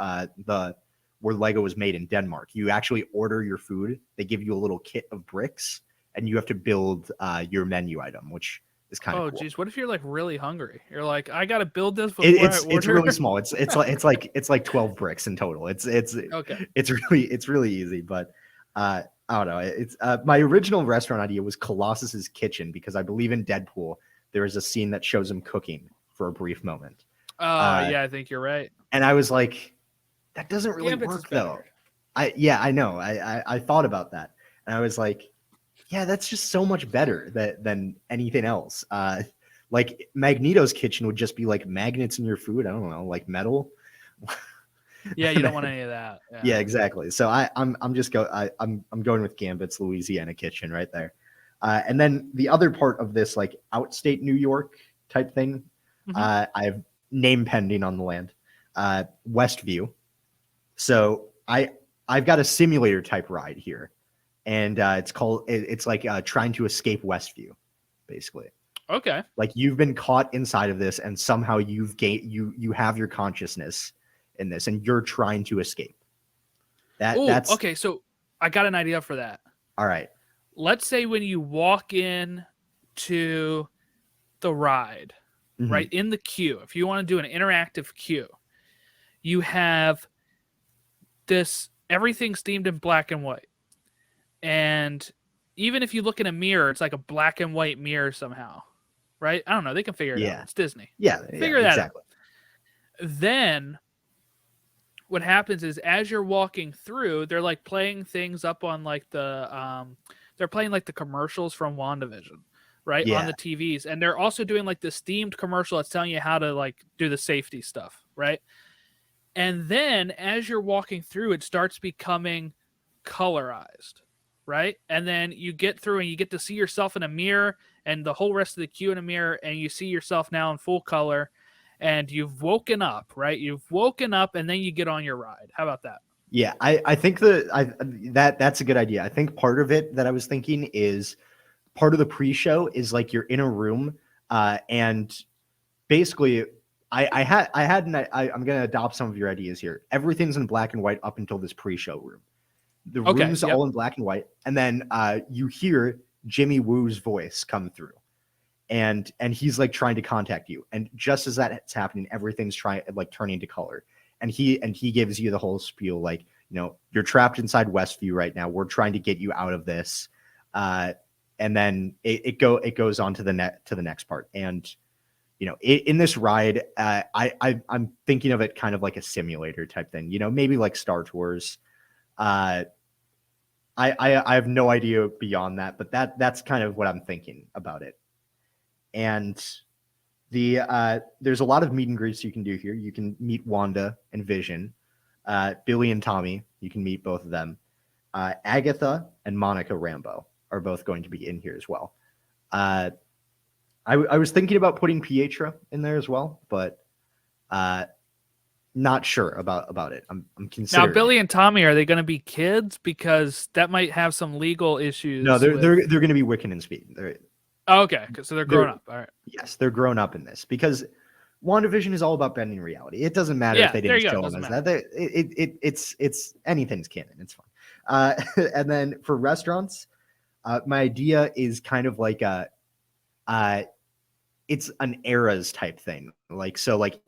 where Lego was made in Denmark. You actually order your food. They give you a little kit of bricks, and you have to build your menu item, which is kind of cool. Oh, geez, what if you're like really hungry? You're like, I got to build this before It's I order. it's really small. It's like 12 bricks in total. It's Okay. It's really easy. But I don't know. It's my original restaurant idea was Colossus's Kitchen because I believe in Deadpool there is a scene that shows him cooking for a brief moment. Yeah, I think you're right. And I was like, that doesn't really Gambit's work is though. better. I know. I thought about that, and I was like, yeah, that's just so much better than anything else. Like Magneto's Kitchen would just be like magnets in your food. I don't know, like metal. Yeah, you don't want any of that. Yeah, exactly. So I'm going with Gambit's Louisiana Kitchen right there. And then the other part of this like outstate New York type thing, I have name pending on the land, Westview. So I've got a simulator type ride here, and it's like trying to escape Westview, basically. Okay. Like you've been caught inside of this, and somehow you have your consciousness in this, and you're trying to escape. That's okay. So I got an idea for that. All right. Let's say when you walk in to the ride, Mhm. right in the queue, if you want to do an interactive queue, you have this, everything's themed in black and white. And even if you look in a mirror, it's like a black and white mirror somehow, right? I don't know. They can figure it out. It's Disney. Yeah. Figure that exactly. out. Then what happens is as you're walking through, they're like playing things up on like they're playing like the commercials from WandaVision, right? Yeah. On the TVs. And they're also doing like this themed commercial that's telling you how to like do the safety stuff, right? And then as you're walking through, it starts becoming colorized, right? And then you get through and you get to see yourself in a mirror and the whole rest of the queue in a mirror, and you see yourself now in full color, and you've woken up, right? You've woken up, and then you get on your ride. How about that? Yeah, I think that's a good idea. I think part of it that I was thinking is part of the pre-show is like you're in a room, and basically I'm gonna adopt some of your ideas here. Everything's in black and white up until this pre-show room. The room's all in black and white, and then you hear Jimmy Woo's voice come through, and he's like trying to contact you, and just as that's happening, everything's turning to color. And he gives you the whole spiel, like, you know, you're trapped inside Westview right now. We're trying to get you out of this, and then it goes on to the next part. And you know, in this ride, I'm thinking of it kind of like a simulator type thing. You know, maybe like Star Tours. I have no idea beyond that, but that's kind of what I'm thinking about it. And there's a lot of meet and greets you can do here. You can meet Wanda and Vision, Billy and Tommy. You can meet both of them. Agatha and Monica Rambeau are both going to be in here as well. I was thinking about putting Pietro in there as well, but not sure about it. I'm considering. Now, Billy and Tommy, are they going to be kids? Because that might have some legal issues. No, they're going to be Wiccan and Speed. Okay, so they're grown up. All right. Yes, they're grown up in this because WandaVision is all about bending reality. It doesn't matter if they didn't show them as that. It's anything's canon. It's fine. And then for restaurants, my idea is kind of like it's an eras type thing. Like, so like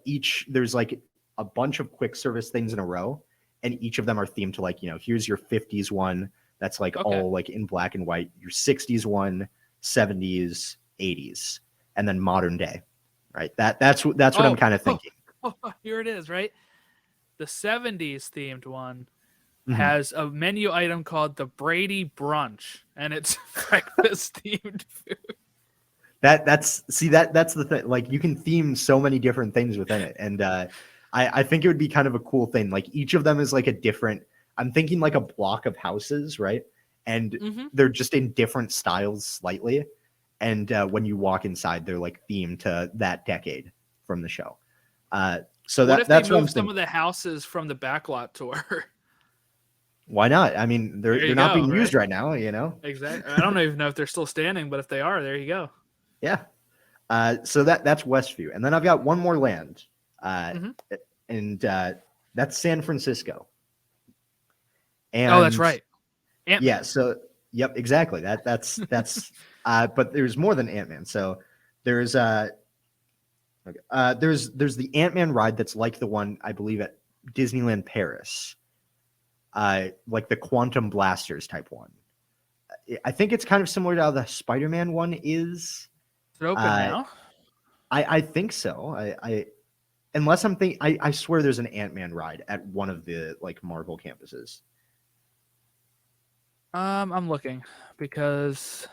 there's like a bunch of quick service things in a row, and each of them are themed to like, here's your 50s one that's like Okay. all like in black and white, your 60s one, 70s, 80s, and then modern day. Right? That's what I'm kind of thinking. Oh, here it is, right? The 70s themed one Mhm. has a menu item called the Brady Brunch, and it's breakfast themed food. That's the thing. Like, you can theme so many different things within it, and I think it would be kind of a cool thing. Like, each of them is like a different. I'm thinking like a block of houses, right? And Mhm. they're just in different styles slightly. And when you walk inside, they're like themed to that decade from the show. So What if that's they what I'm move some thinking. of the houses from the backlot tour? Why not? I mean, There you they're not go, being used right? right now, you know? Exactly. I don't even know if they're still standing, but if they are, there you go. Yeah. So that's Westview, and then I've got one more land, Mhm. and that's San Francisco. And Oh, that's right. Ant-Man. Yeah. So yep, exactly. That's but there's more than Ant-Man. So there's there's the Ant-Man ride that's like the one I believe at Disneyland Paris, like the Quantum Blasters type one. I think it's kind of similar to how the Spider-Man one is. Is it open Uh, now? I think so. I unless I'm thinking, I swear there's an Ant-Man ride at one of the like Marvel campuses. I'm looking because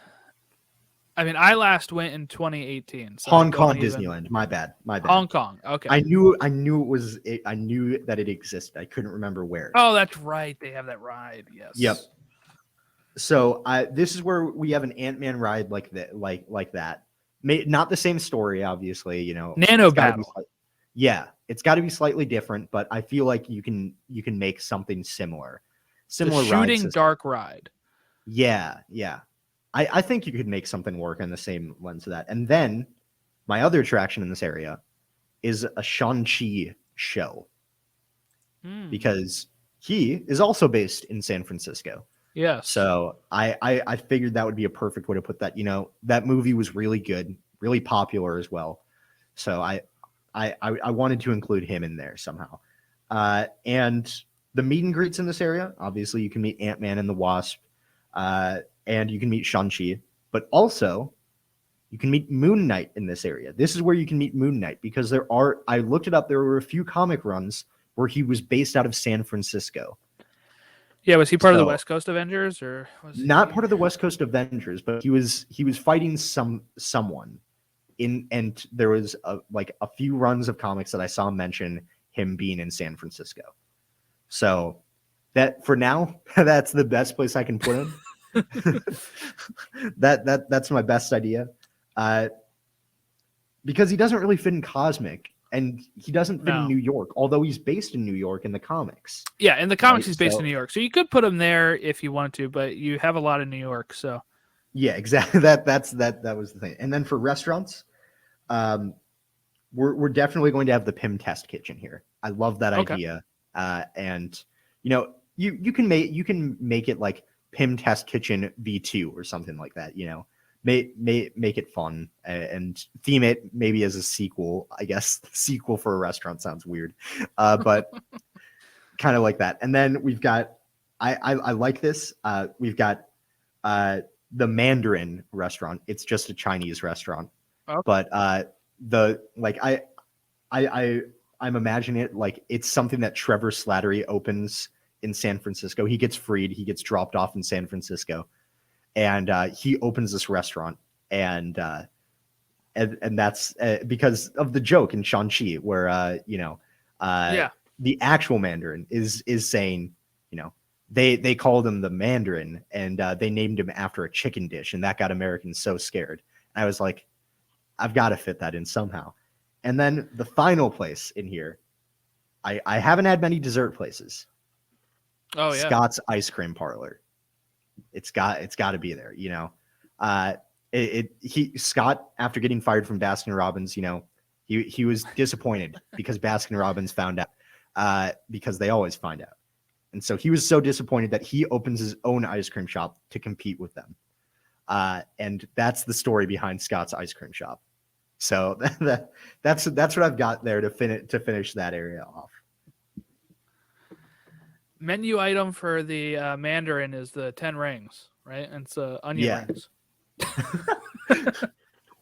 I mean I last went in 2018. So I Hong don't Kong even- Disneyland. My bad. Hong Kong. Okay. I knew it was. I knew that it existed. I couldn't remember where. Oh, that's right. They have that ride. Yes. Yep. So this is where we have an Ant-Man ride like that, like that. Not the same story, obviously. You know, Nano it's gotta be Battle. yeah, it's got to be slightly different, but I feel like you can make something similar. The Similar ride shooting system. dark ride. Yeah. I think you could make something work on the same lens of that. And then my other attraction in this area is a Shang-Chi show, Hmm. because he is also based in San Francisco. Yes. So I figured that would be a perfect way to put that. You know, that movie was really good, really popular as well. So I wanted to include him in there somehow. And the meet and greets in this area, obviously you can meet Ant-Man and the Wasp, and you can meet Shang-Chi, but also you can meet Moon Knight in this area. This is where you can meet Moon Knight because I looked it up, there were a few comic runs where he was based out of San Francisco. Yeah, was he part of the So- West Coast Avengers or was Not he... part of the West Coast Avengers, but he was fighting someone and there was a few runs of comics that I saw mention him being in San Francisco. So that for now, that's the best place I can put him. That's my best idea. Because he doesn't really fit in Cosmic, and he doesn't fit No. in New York, although he's based in New York in the comics. Yeah, in the comics Right, he's based so- in New York. So you could put him there if you wanted to, but you have a lot in New York, so Yeah, exactly. That was the thing. And then for restaurants, we're definitely going to have the Pym Test Kitchen here. I love that Okay. idea. And you know, you can make it like Pym Test Kitchen V2 or something like that. You know, make it fun and theme it maybe as a sequel. I guess sequel for a restaurant sounds weird, but kind of like that. And then we've got I like this. We've got the Mandarin restaurant. It's just a Chinese restaurant, Okay. but I'm imagining it like it's something that Trevor Slattery opens in San Francisco. He gets freed. He gets dropped off in San Francisco, and he opens this restaurant, and that's because of the joke in Shang-Chi where yeah. the actual Mandarin is saying, you know, they called him the Mandarin, and they named him after a chicken dish, and that got Americans so scared. I was like, I've got to fit that in somehow. And then the final place in here, I haven't had many dessert places. Oh yeah. Scott's Ice Cream Parlor. It's got to be there, you know. Scott, after getting fired from Baskin Robbins, you know, he was disappointed because Baskin Robbins found out, because they always find out. And so he was so disappointed that he opens his own ice cream shop to compete with them. And that's the story behind Scott's Ice Cream Shop. So that's what I've got there to finish that area off. menu item for the Mandarin is the 10 rings, right? And it's onion Yeah. rings.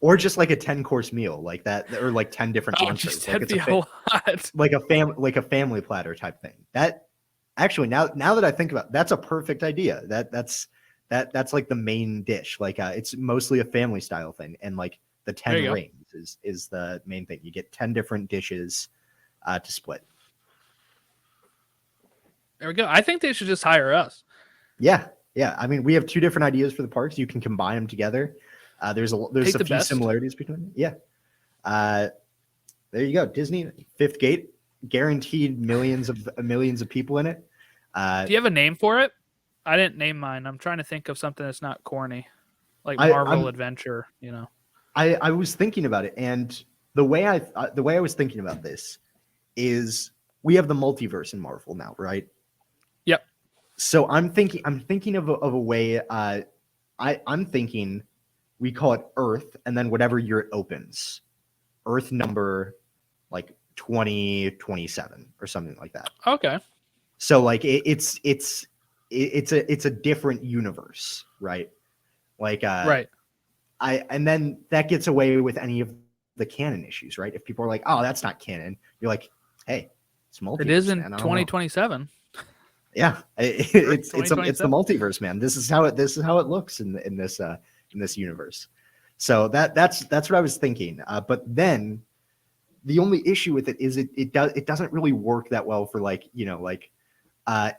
Or just like a 10-course meal like that, or like 10 different Oh, entrees. geez, Like that'd it's be a lot. like a family platter type thing. That actually, now that I think about it, that's a perfect idea. That's like the main dish. Like it's mostly a family style thing, and like the There 10 you go. rings is the main thing. You get 10 different dishes to split. There we go. I think they should just hire us. Yeah. I mean, we have 2 different ideas for the parks. You can combine them together. There's a Take the few best. similarities between them. Yeah. There you go. Disney Fifth Gate, guaranteed millions of people in it. Do you have a name for it? I didn't name mine. I'm trying to think of something that's not corny, like I'm- Marvel Adventure. You know. I was thinking about it, and the way I was thinking about this is we have the multiverse in Marvel now, right? Yep. So I'm thinking of a way. I'm thinking we call it Earth, and then whatever year it opens, Earth number like 2027 or something like that. Okay. So like it's a different universe, right? Like Right. and then that gets away with any of the canon issues, right? If people are like, "Oh, that's not canon," you're like, "Hey, it's multiverse." It is in man. I don't know." 2027. Yeah, it's the 2027. multiverse, man. This is how it looks in this universe. So that's what I was thinking. But then the only issue with it is it doesn't really work that well for like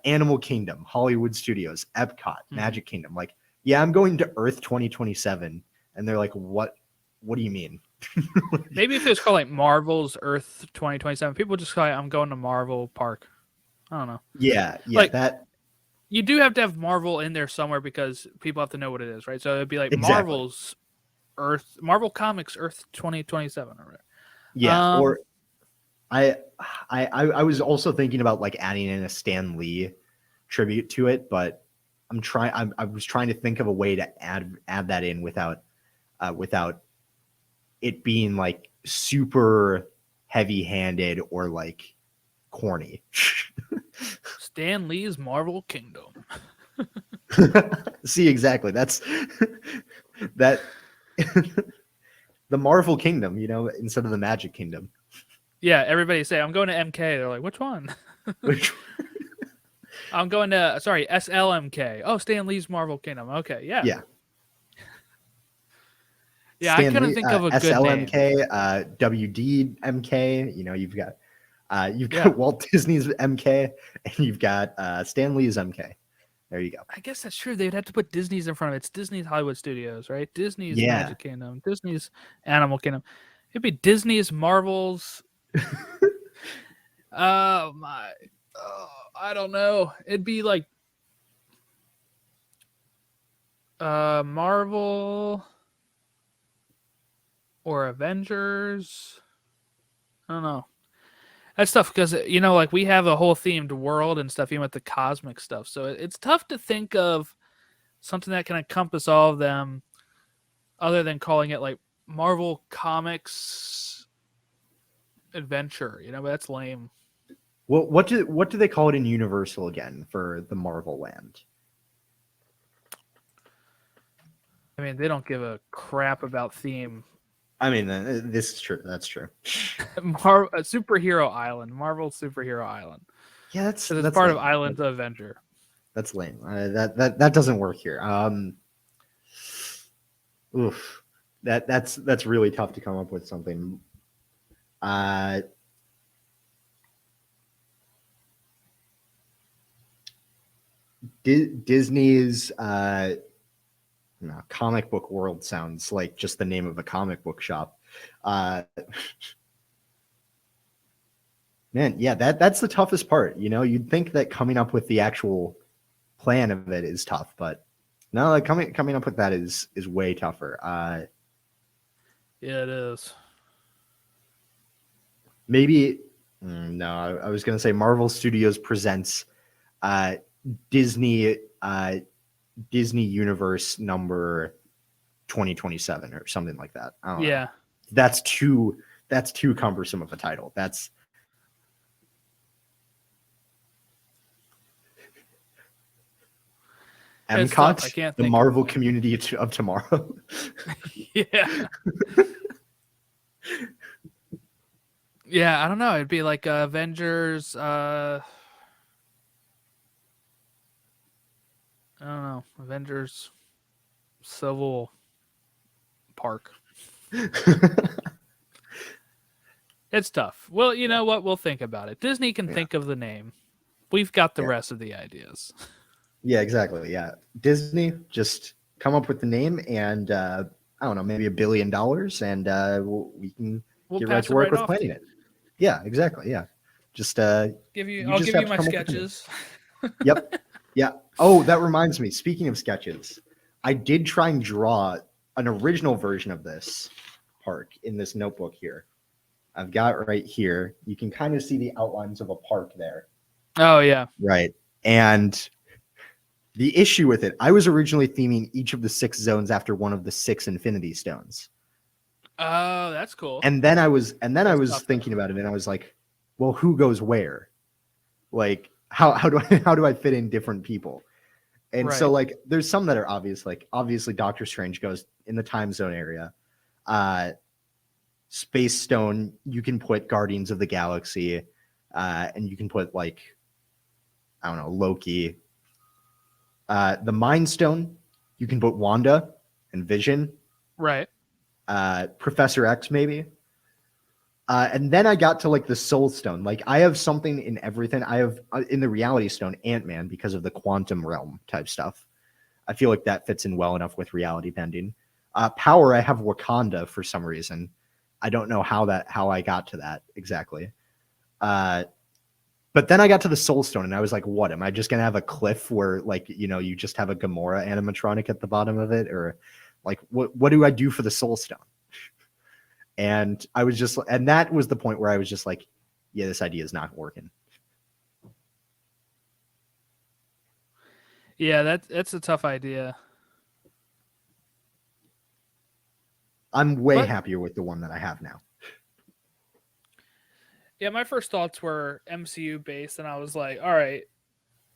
Animal Kingdom, Hollywood Studios, Epcot, Magic Kingdom. Like, yeah, I'm going to Earth 2027, and they're like, what do you mean? Maybe if it was called like Marvel's Earth 2027, people would just call it, I'm going to Marvel Park. I don't know. Yeah, Like- that You do have to have Marvel in there somewhere because people have to know what it is, right? So it'd be like Exactly. Marvel Comics Earth 2027 or whatever. yeah. Or I was also thinking about like adding in a Stan Lee tribute to it, but I was trying to think of a way to add that in without it being like super heavy-handed or like corny. Stan Lee's Marvel Kingdom. See, exactly. That's that the Marvel Kingdom, instead of the Magic Kingdom. Yeah, everybody say, I'm going to MK. They're like, which one? Which I'm going to, SLMK. Oh, Stan Lee's Marvel Kingdom. Okay, yeah. Yeah. Yeah, Stan I couldn't Lee, think of a good name. SLMK, WDMK. You've got Yeah. Walt Disney's MK, and you've got Stan Lee's MK. There you go. I guess that's true. They'd have to put Disney's in front of it. It's Disney's Hollywood Studios, right? Disney's Yeah. Magic Kingdom, Disney's Animal Kingdom. It'd be Disney's Marvel's. I don't know. It'd be like Marvel or Avengers. I don't know. That's tough because like we have a whole themed world and stuff, even with the cosmic stuff. So it's tough to think of something that can encompass all of them, other than calling it like Marvel Comics Adventure. But that's lame. Well, what do they call it in Universal again for the Marvel Land? I mean, they don't give a crap about theme. I mean, this is true. That's true. Superhero Island, Marvel Superhero Island. Yeah, that's Because it's part of lame. Island Adventure. That's lame. That doesn't work here. Oof. That's really tough to come up with something. Disney's comic book world sounds like just the name of a comic book shop. Man, yeah, that's the toughest part. You'd think that coming up with the actual plan of it is tough, but no, like coming up with that is way tougher. Yeah, it is. Maybe no, I was gonna say Marvel Studios presents Disney Universe number 2027 or something like that. I don't know. Yeah. That's too cumbersome of a title. It's tough. I MCOT, can't the think Marvel of one. Community of Tomorrow. Yeah. Yeah, I don't know. It'd be like Avengers. I don't know. Avengers Civil Park. It's tough. Well, you know what? We'll think about it. Disney can Yeah. think of the name. We've got the Yeah. rest of the ideas. Yeah, exactly. Yeah, Disney, just come up with the name and I don't know, maybe $1 billion, and we can We'll get right pass to it work right with off. planning it. Yeah, exactly. Yeah, just I'll just give have you to my come up with the name. sketches. Yep. Yeah. Oh, that reminds me. Speaking of sketches, I did try and draw an original version of this park in this notebook here. I've got right here. You can kind of see the outlines of a park there. Oh yeah. Right. And the issue with it, I was originally theming each of the 6 zones after one of the 6 Infinity Stones. Oh, that's cool. And then I was That's tough, thinking about it, and I was like, well, who goes where? Like, how do I fit in different people? And so Right. like there's some that are obvious, like obviously Doctor Strange goes in the time zone area. Space Stone, you can put Guardians of the Galaxy, and you can put like, I don't know, Loki. The Mind Stone, you can put Wanda and Vision, Right. Professor X maybe. And then I got to like the Soul Stone. Like I have something in everything. I have in the Reality Stone, Ant-Man, because of the quantum realm type stuff. I feel like that fits in well enough with reality bending. Power, I have Wakanda for some reason. I don't know how I got to that exactly. But then I got to the Soul Stone and I was like, what? Am I just gonna have a cliff where like, you know, you just have a Gamora animatronic at the bottom of it? Or like what do I do for the Soul Stone? And I was just, and that was the point where I was just like, yeah, this idea is not working. Yeah, that's a tough idea. I'm way But- happier with the one that I have now. Yeah, my first thoughts were MCU based, and I was like, all right,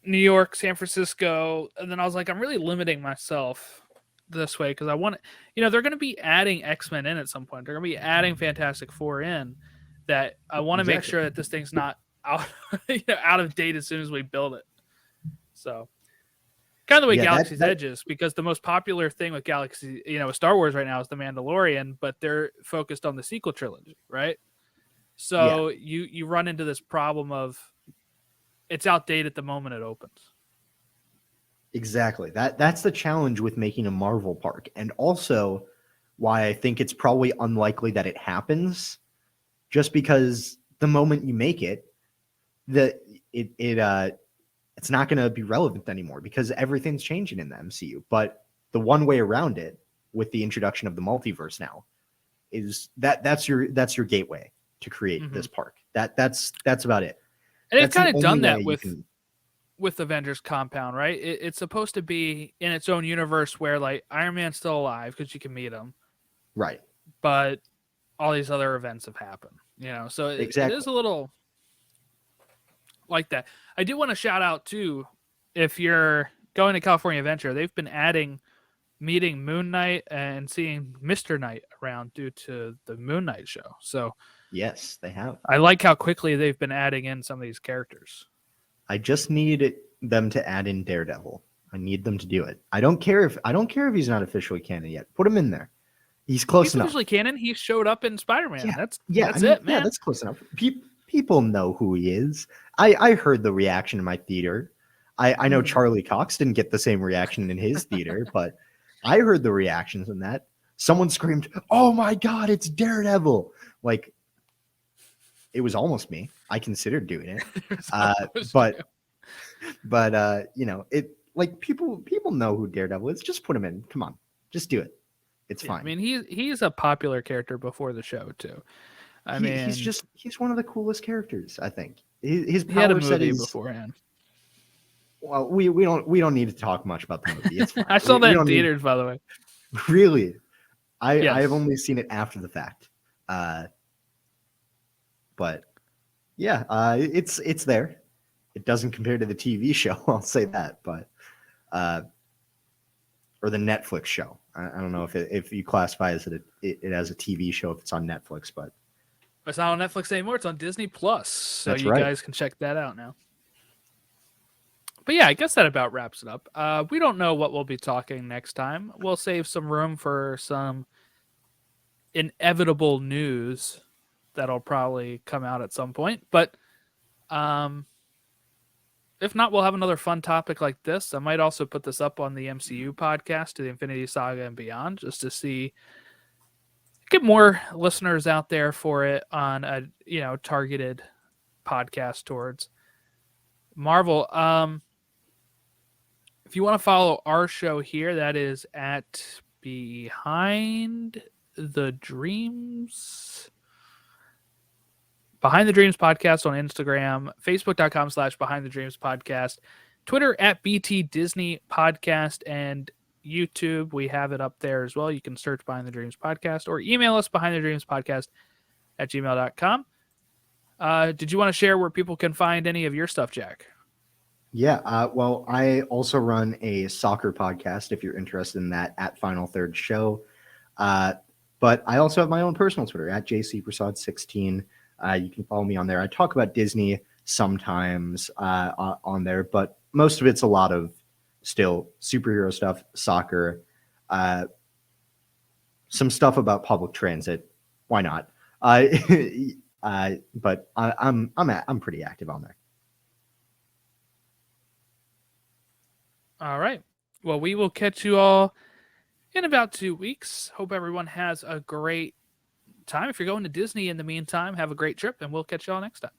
New York, San Francisco, and then I was like, I'm really limiting myself this way because I want to, you know, they're going to be adding X-Men in at some point. They're going to be adding Fantastic Four in. That I want to make Exactly. sure that this thing's not out, out of date as soon as we build it. So, kind of the way Yeah, Galaxy's Edge is, because the most popular thing with Galaxy, with Star Wars right now is The Mandalorian, but they're focused on the sequel trilogy, right? So you run into this problem of it's outdated the moment it opens. Exactly. That's the challenge with making a Marvel park, and also why I think it's probably unlikely that it happens, just because the moment you make it, it's not going to be relevant anymore because everything's changing in the MCU. But the one way around it, with the introduction of the multiverse now, is that's your gateway to create this park. That's about it. And they've That's the kind of only done way that you with can- with Avengers Compound, right? It's supposed to be in its own universe where like Iron Man's still alive because you can meet him, right. but all these other events have happened, so it is a little like that. I do want to shout out too, if you're going to California Adventure, they've been meeting Moon Knight and seeing Mr. Knight around due to the Moon Knight show. So Yes, they have. I like how quickly they've been adding in some of these characters. I just need them to add in Daredevil. I need them to do it. I don't care if he's not officially canon yet. Put him in there. He's close He's enough. officially canon. He showed up in Spider-Man. Yeah, That's I mean, it, man. Yeah, that's close enough. People know who he is. I heard the reaction in my theater. I know Charlie Cox didn't get the same reaction in his theater, but I heard the reactions in that. Someone screamed, "Oh my God, it's Daredevil!" Like, it was almost me. I considered doing it. But it like people know who Daredevil is. Just put him in. Come on, just do it. It's fine. I mean, he's a popular character before the show too. He's one of the coolest characters. I think his he had a power set movie is. beforehand. Well, we don't need to talk much about the movie. It's fine. I saw We that in don't need- theaters, by the way. Really, I Yes. have only seen it after the fact. But yeah, it's there. It doesn't compare to the TV show. I'll say that. But or the Netflix show. I don't know if you classify it as a TV show if it's on Netflix, but It's not on Netflix anymore. It's on Disney Plus, so That's you right. guys can check that out now. But yeah, I guess that about wraps it up. We don't know what we'll be talking next time. We'll save some room for some inevitable news that'll probably come out at some point. But if not, we'll have another fun topic like this. I might also put this up on the MCU podcast, to the Infinity Saga and Beyond, just to see, get more listeners out there for it on a targeted podcast towards Marvel. If you want to follow our show here, that is at Behind the Dreams podcast on Instagram, facebook.com/Behind the Dreams podcast, Twitter at BT Disney podcast, and YouTube. We have it up there as well. You can search Behind the Dreams podcast or email us behindthedreamspodcast@gmail.com. Did you want to share where people can find any of your stuff, Jack? yeah. Well, I also run a soccer podcast if you're interested in that, at Final Third Show. But I also have my own personal Twitter at JCPrasad16. You can follow me on there. I talk about Disney sometimes on there, but most of it's a lot of still superhero stuff, soccer, some stuff about public transit. Why not? But I'm pretty active on there. All right. Well, we will catch you all in about 2 weeks. Hope everyone has a great time. If you're going to Disney in the meantime, have a great trip, and we'll catch you all next time.